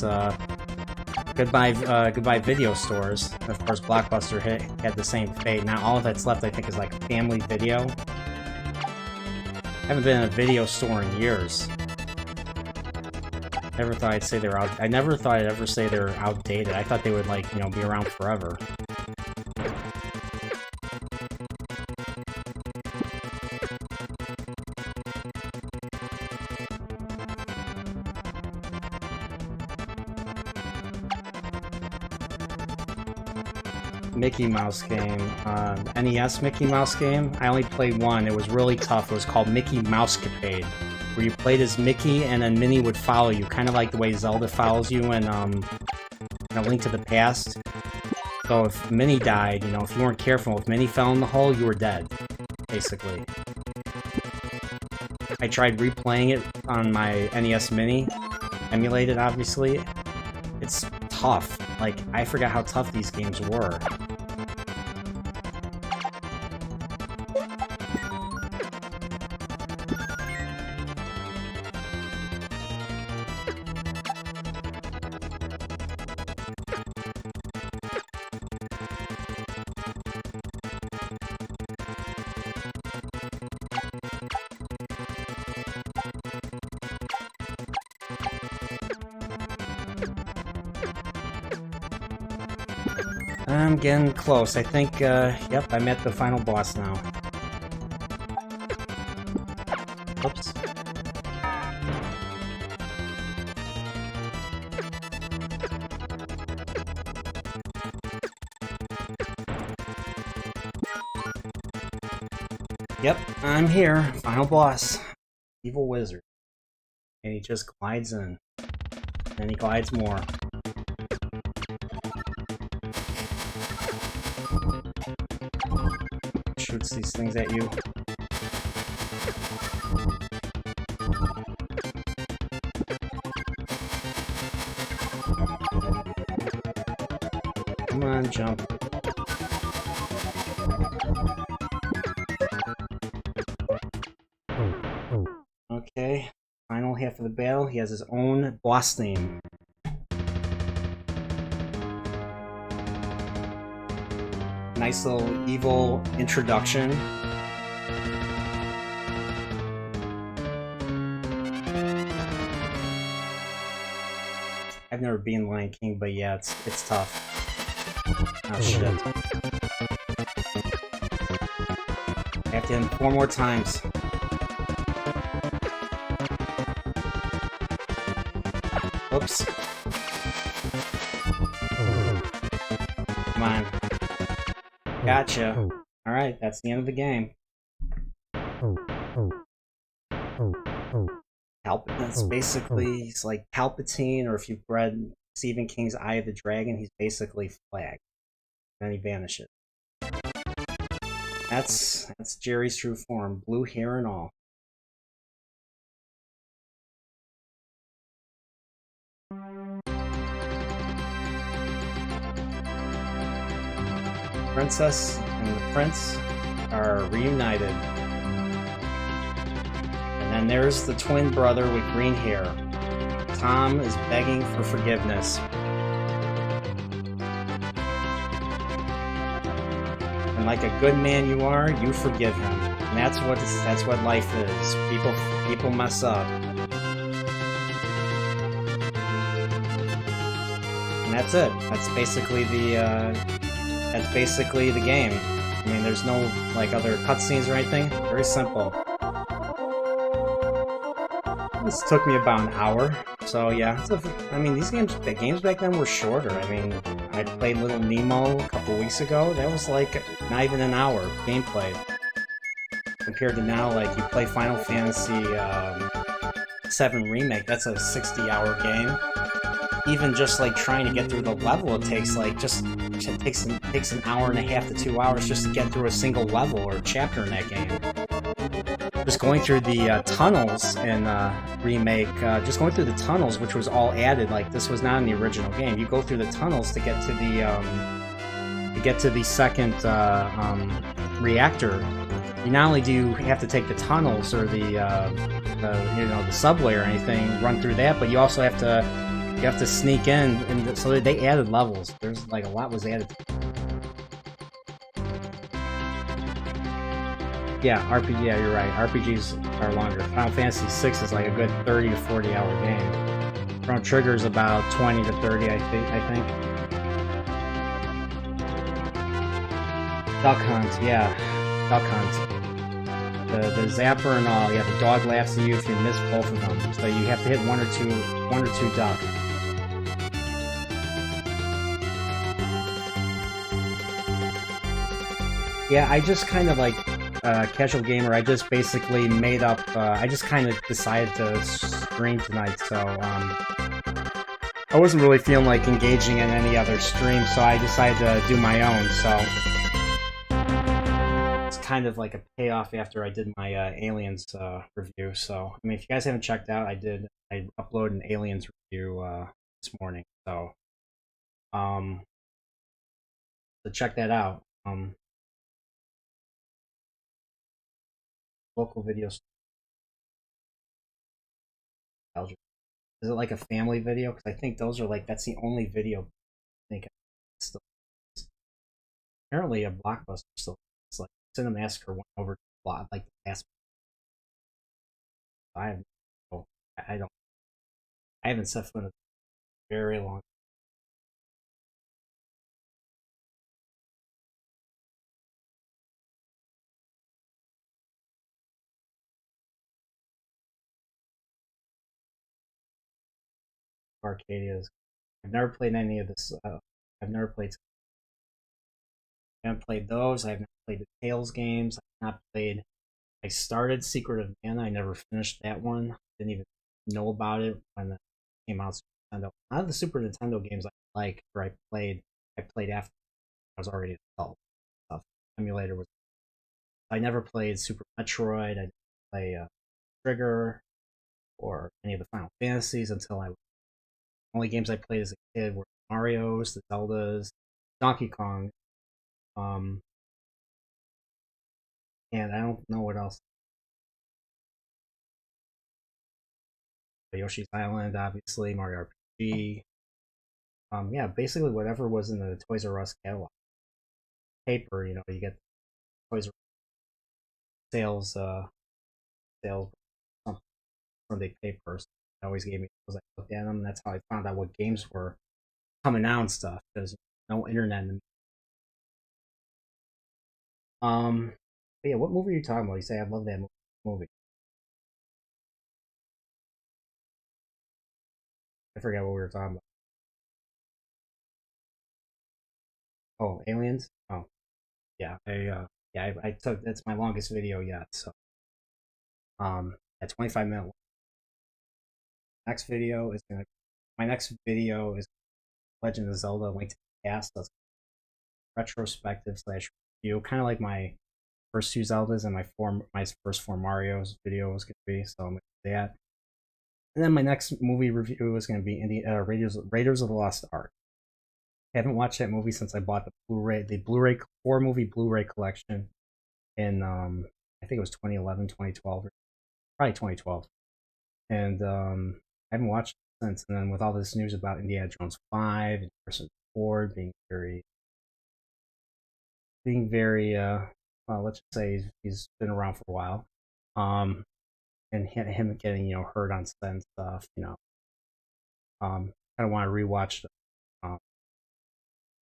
goodbye video stores. And of course, Blockbuster had the same fate. Now all that's left, I think, is like Family Video. I haven't been in a video store in years. I never thought I'd ever say they were outdated. I thought they would, like, you know, be around forever. Mickey Mouse game. NES Mickey Mouse game. I only played one. It was really tough. It was called Mickey Mousecapade, where you played as Mickey and then Minnie would follow you, kind of like the way Zelda follows you in A Link to the Past. So if Minnie died, you know, if you weren't careful, if Minnie fell in the hole, you were dead, basically. I tried replaying it on my NES Mini, emulated, obviously. It's tough. Like, I forgot how tough these games were. I'm getting close. I think, yep, I'm at the final boss now. Oops. Yep, I'm here. Final boss. Evil wizard. And he just glides in. And he glides more. Shoots these things at you. Come on, jump. Okay, final half of the battle. He has his own boss theme. Nice little evil introduction. I've never been Lion King, but yeah, it's tough. Oh shit. I have to hit him 4 more times. Oops. Come on. Gotcha. Alright, that's the end of the game. That's basically, he's like Palpatine, or if you've read Stephen King's Eye of the Dragon, he's basically Flag. Then he vanishes. That's Jerry's true form, blue hair and all. Princess and the prince are reunited. And then there's the twin brother with green hair. Tom is begging for forgiveness. And like a good man you are, you forgive him. And that's what life is. People mess up. And that's it. That's basically the game. I mean, there's no like other cutscenes or anything. Very simple. This took me about an hour. So yeah, I mean, these games back then were shorter. I mean, I played Little Nemo a couple weeks ago. That was like not even an hour gameplay. Compared to now, like you play Final Fantasy VII Remake, that's a 60-hour game. Even just like trying to get through the level, it takes an hour and a half to 2 hours just to get through a single level or chapter in that game. Just going through the tunnels in Remake, just going through the tunnels, which was all added. Like this was not in the original game. You go through the tunnels to get to the second reactor. You not only do you have to take the tunnels or the subway or anything, run through that, but you also have to sneak in, and so they added levels. There's like a lot was added. Yeah, RPG. Yeah, you're right. RPGs are longer. Final Fantasy VI is like a good 30 to 40 hour game. Chrono Trigger's about 20 to 30, I think. Duck Hunt, yeah, Duck Hunt. The zapper and all. Yeah, the dog laughs at you if you miss both of them. So you have to hit one or two duck. Yeah, I just kind of like casual gamer. I just basically made up. I just kind of decided to stream tonight, so I wasn't really feeling like engaging in any other stream, so I decided to do my own. So it's kind of like a payoff after I did my Aliens review. So I mean, if you guys haven't checked out, I uploaded an Aliens review this morning. So check that out. local video store. Is it like a family video? Because I think those are like that's the only video I think still apparently a Blockbuster still. It's like Cinemassacre went over to Block like the last. I have no, I don't. I haven't set foot in a very long Arcadias. I've never played any of this. I've never played. I haven't played those. I've never played the Tales games. I've not played. I started Secret of Mana. I never finished that one. Didn't even know about it when it came out. Super Nintendo. A lot of the Super Nintendo games I like, or I played after I was already an adult. Stuff. Emulator was. I never played Super Metroid. I didn't play Trigger or any of the Final Fantasies until I. Only games I played as a kid were Mario's, the Zeldas, Donkey Kong, um, and I don't know what else. Yoshi's Island, obviously, Mario RPG. Yeah, basically whatever was in the Toys R Us catalog. Paper, you get Toys R Us sales, something Sunday papers. They always gave me those. I looked at them. And that's how I found out what games were coming out and stuff. Because no internet. But yeah, what movie are you talking about? You say I love that movie. I forgot what we were talking about. Oh, aliens. Oh, yeah. I took that's my longest video yet. So at 25 minute. Next video is gonna. My next video is Legend of Zelda: Link to the Past. That's retrospective slash review, kind of like my first two Zeldas and my first four Mario's video was gonna be. So I'm gonna do that. And then my next movie review is gonna be Raiders of the Lost Ark. I haven't watched that movie since I bought the Blu-ray 4 movie Blu-ray collection in I think it was 2011, 2012, probably 2012, and I haven't watched it since. And then with all this news about Indiana Jones 5 and Harrison Ford being very well, let's just say he's been around for a while, and him getting hurt on set and stuff, I don't want to rewatch it. Um,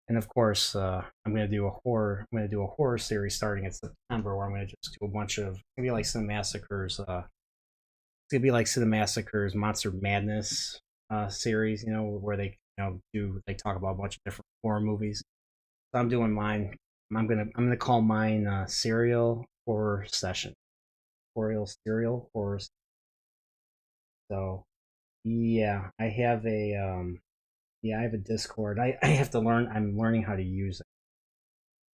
and of course, I'm gonna do a horror. I'm gonna do a horror series starting in September, where I'm gonna just do a bunch of maybe like Cinemassacres. It's gonna be like Cinemassacres Monster Madness series, where they talk about a bunch of different horror movies. So I'm doing mine. I'm gonna call mine Serial Horror Session. Serial Horror. So yeah, I have a Discord. I have to learn. I'm learning how to use it.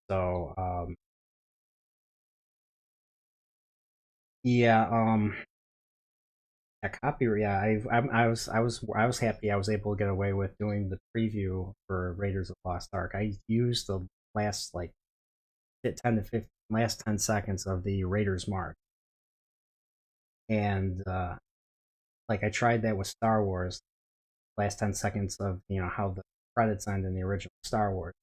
So yeah, yeah, copyright. Yeah, I was happy I was able to get away with doing the preview for Raiders of the Lost Ark. I used the last like 10 seconds of the Raiders mark, and like I tried that with Star Wars. Last 10 seconds of how the credits end in the original Star Wars.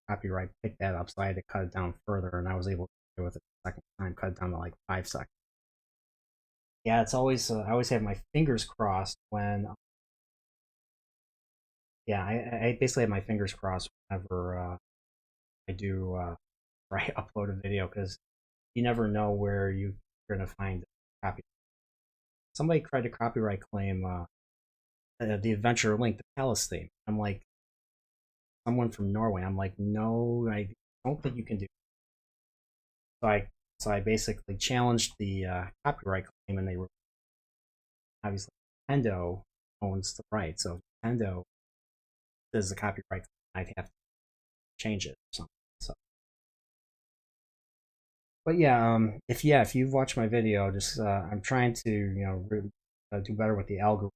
Copyright picked that up, so I had to cut it down further, and I was able to do it with it the second time, cut it down to like 5 seconds. Yeah, it's always I always have my fingers crossed when yeah, I basically have my fingers crossed whenever I do or I upload a video because you never know where you're gonna find a copy. Somebody tried to copyright claim the Adventure Link, the Palace theme. I'm like someone from Norway. I'm like, no, I don't think you can do. So I basically challenged the copyright claim, and they were obviously Nintendo owns the right, so Nintendo does the copyright, I'd have to change it or something. So, but yeah, if you've watched my video, just I'm trying to do better with the algorithm.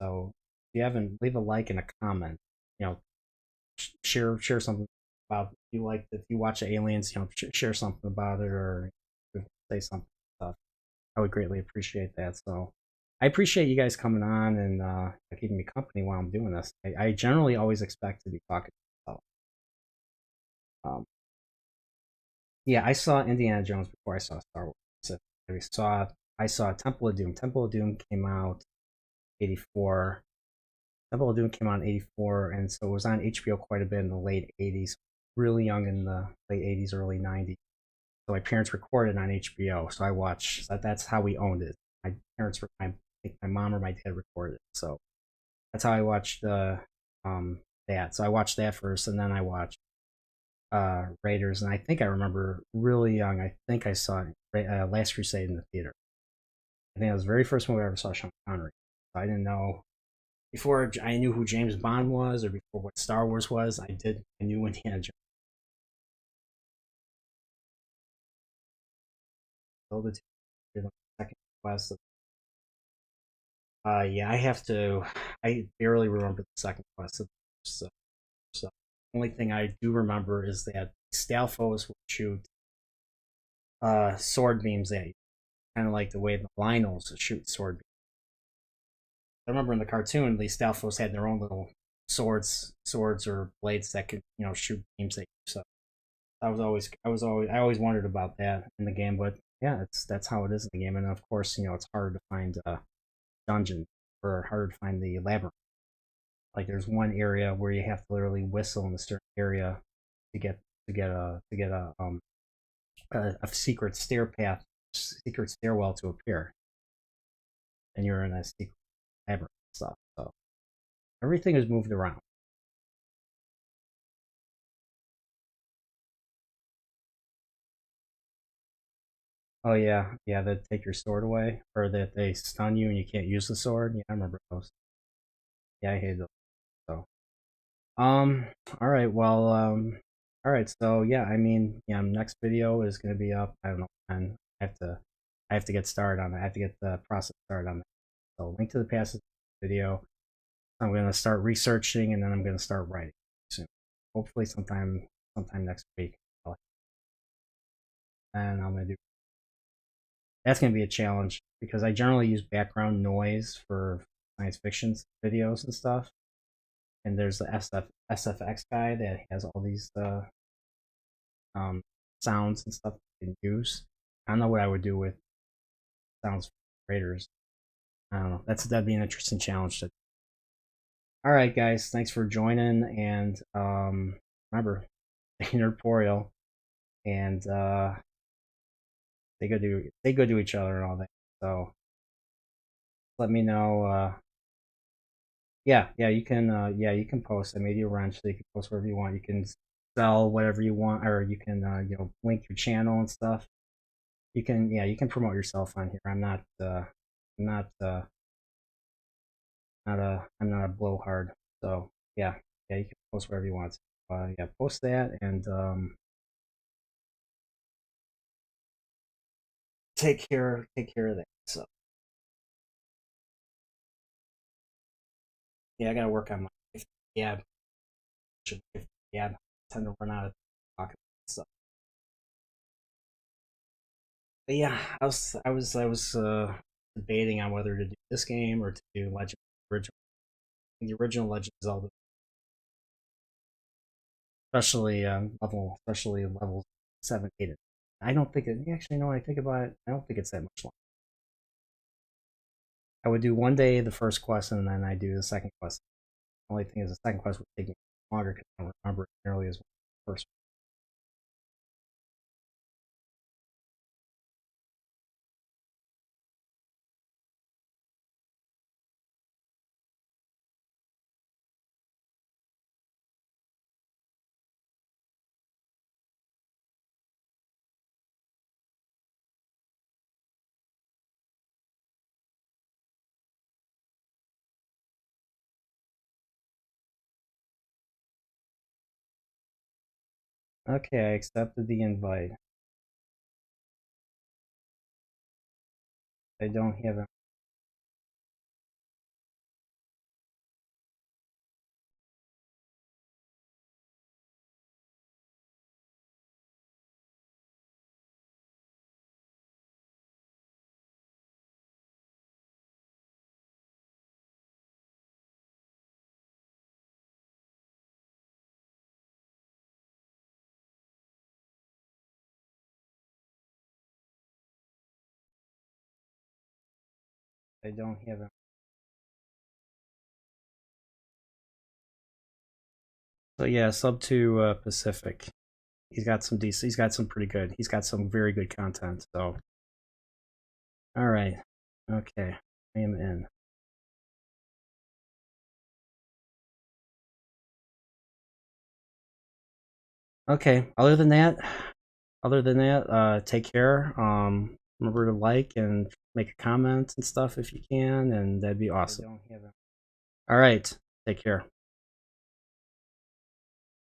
So if you haven't, leave a like and a comment. You know, share something about if you watch Aliens. Share something about it or say something. Stuff. I would greatly appreciate that. So I appreciate you guys coming on and keeping me company while I'm doing this. I generally always expect to be talking about. Um, yeah, I saw Indiana Jones before I saw Star Wars. So I saw Temple of Doom. Temple of Doom came out 84. Temple of Doom came out in 84, and so it was on HBO quite a bit in the late 80s. Really young in the late 80s, early 90s. So my parents recorded on HBO, so I watched. So that's how we owned it. My parents, I think my mom or my dad recorded it, so that's how I watched that. So I watched that first, and then I watched Raiders, and I think I remember really young. I think I saw Last Crusade in the theater. I think that was the very first movie I ever saw Sean Connery. So I didn't know before I knew who James Bond was, or before what Star Wars was. I knew Indiana Jones. So the second quest. Yeah, I have to. I barely remember the second quest. So the only thing I do remember is that Stalfos would shoot sword beams at you, kind of like the way the Lionels shoot sword beams. I remember in the cartoon, the Stalfos had their own little swords or blades that could, shoot beams at you. So I always wondered about that in the game. But yeah, that's how it is in the game. And of course, it's harder to find dungeon or harder to find the labyrinth. Like there's one area where you have to literally whistle in a certain area to get a secret secret stairwell to appear, and you're in a secret labyrinth stuff. So everything is moved around. Oh yeah, yeah. That take your sword away, or that they stun you and you can't use the sword. Yeah, I remember those. Yeah, I hate those. So um, all right. Well, all right. So yeah, I mean, yeah, next video is gonna be up. I don't know, and I have to get started on it. I have to get the process started on it. So link to the past video. I'm gonna start researching, and then I'm gonna start writing soon. Hopefully, sometime next week. And I'm gonna do. That's gonna be a challenge because I generally use background noise for science fiction videos and stuff. And there's the SFX guy that has all these um, sounds and stuff you can use. I don't know what I would do with sounds for Raiders. I don't know. That'd be an interesting challenge. All right, guys. Thanks for joining, and remember, stay nerdporeal, and they go to each other and all that. So let me know. Yeah, you can post. I made you a wrench, so you can post wherever you want. You can sell whatever you want, or you can link your channel and stuff. You can promote yourself on here. I'm I'm not a blowhard. So yeah, you can post wherever you want. Yeah, post that and take care of that. So yeah, I gotta work on my yeah yeah. I tend to run out of talking stuff. But yeah, I was debating on whether to do this game or to do Legend original. The original Legend of Zelda, especially levels 7, 8. I don't think it actually. No, I think about it. I don't think it's that much longer. I would do one day the first quest and then I do the second quest. The only thing is the second quest would take me longer because I don't remember it nearly as well as the first one. Okay, I accepted the invite. I don't have I don't have him. So yeah, sub to Pacific. He's got some decent. He's got some pretty good. He's got some very good content. So, all right, okay, I am in. Okay. Take care. Remember to like and make a comment and stuff if you can, and that'd be awesome. All right. Take care.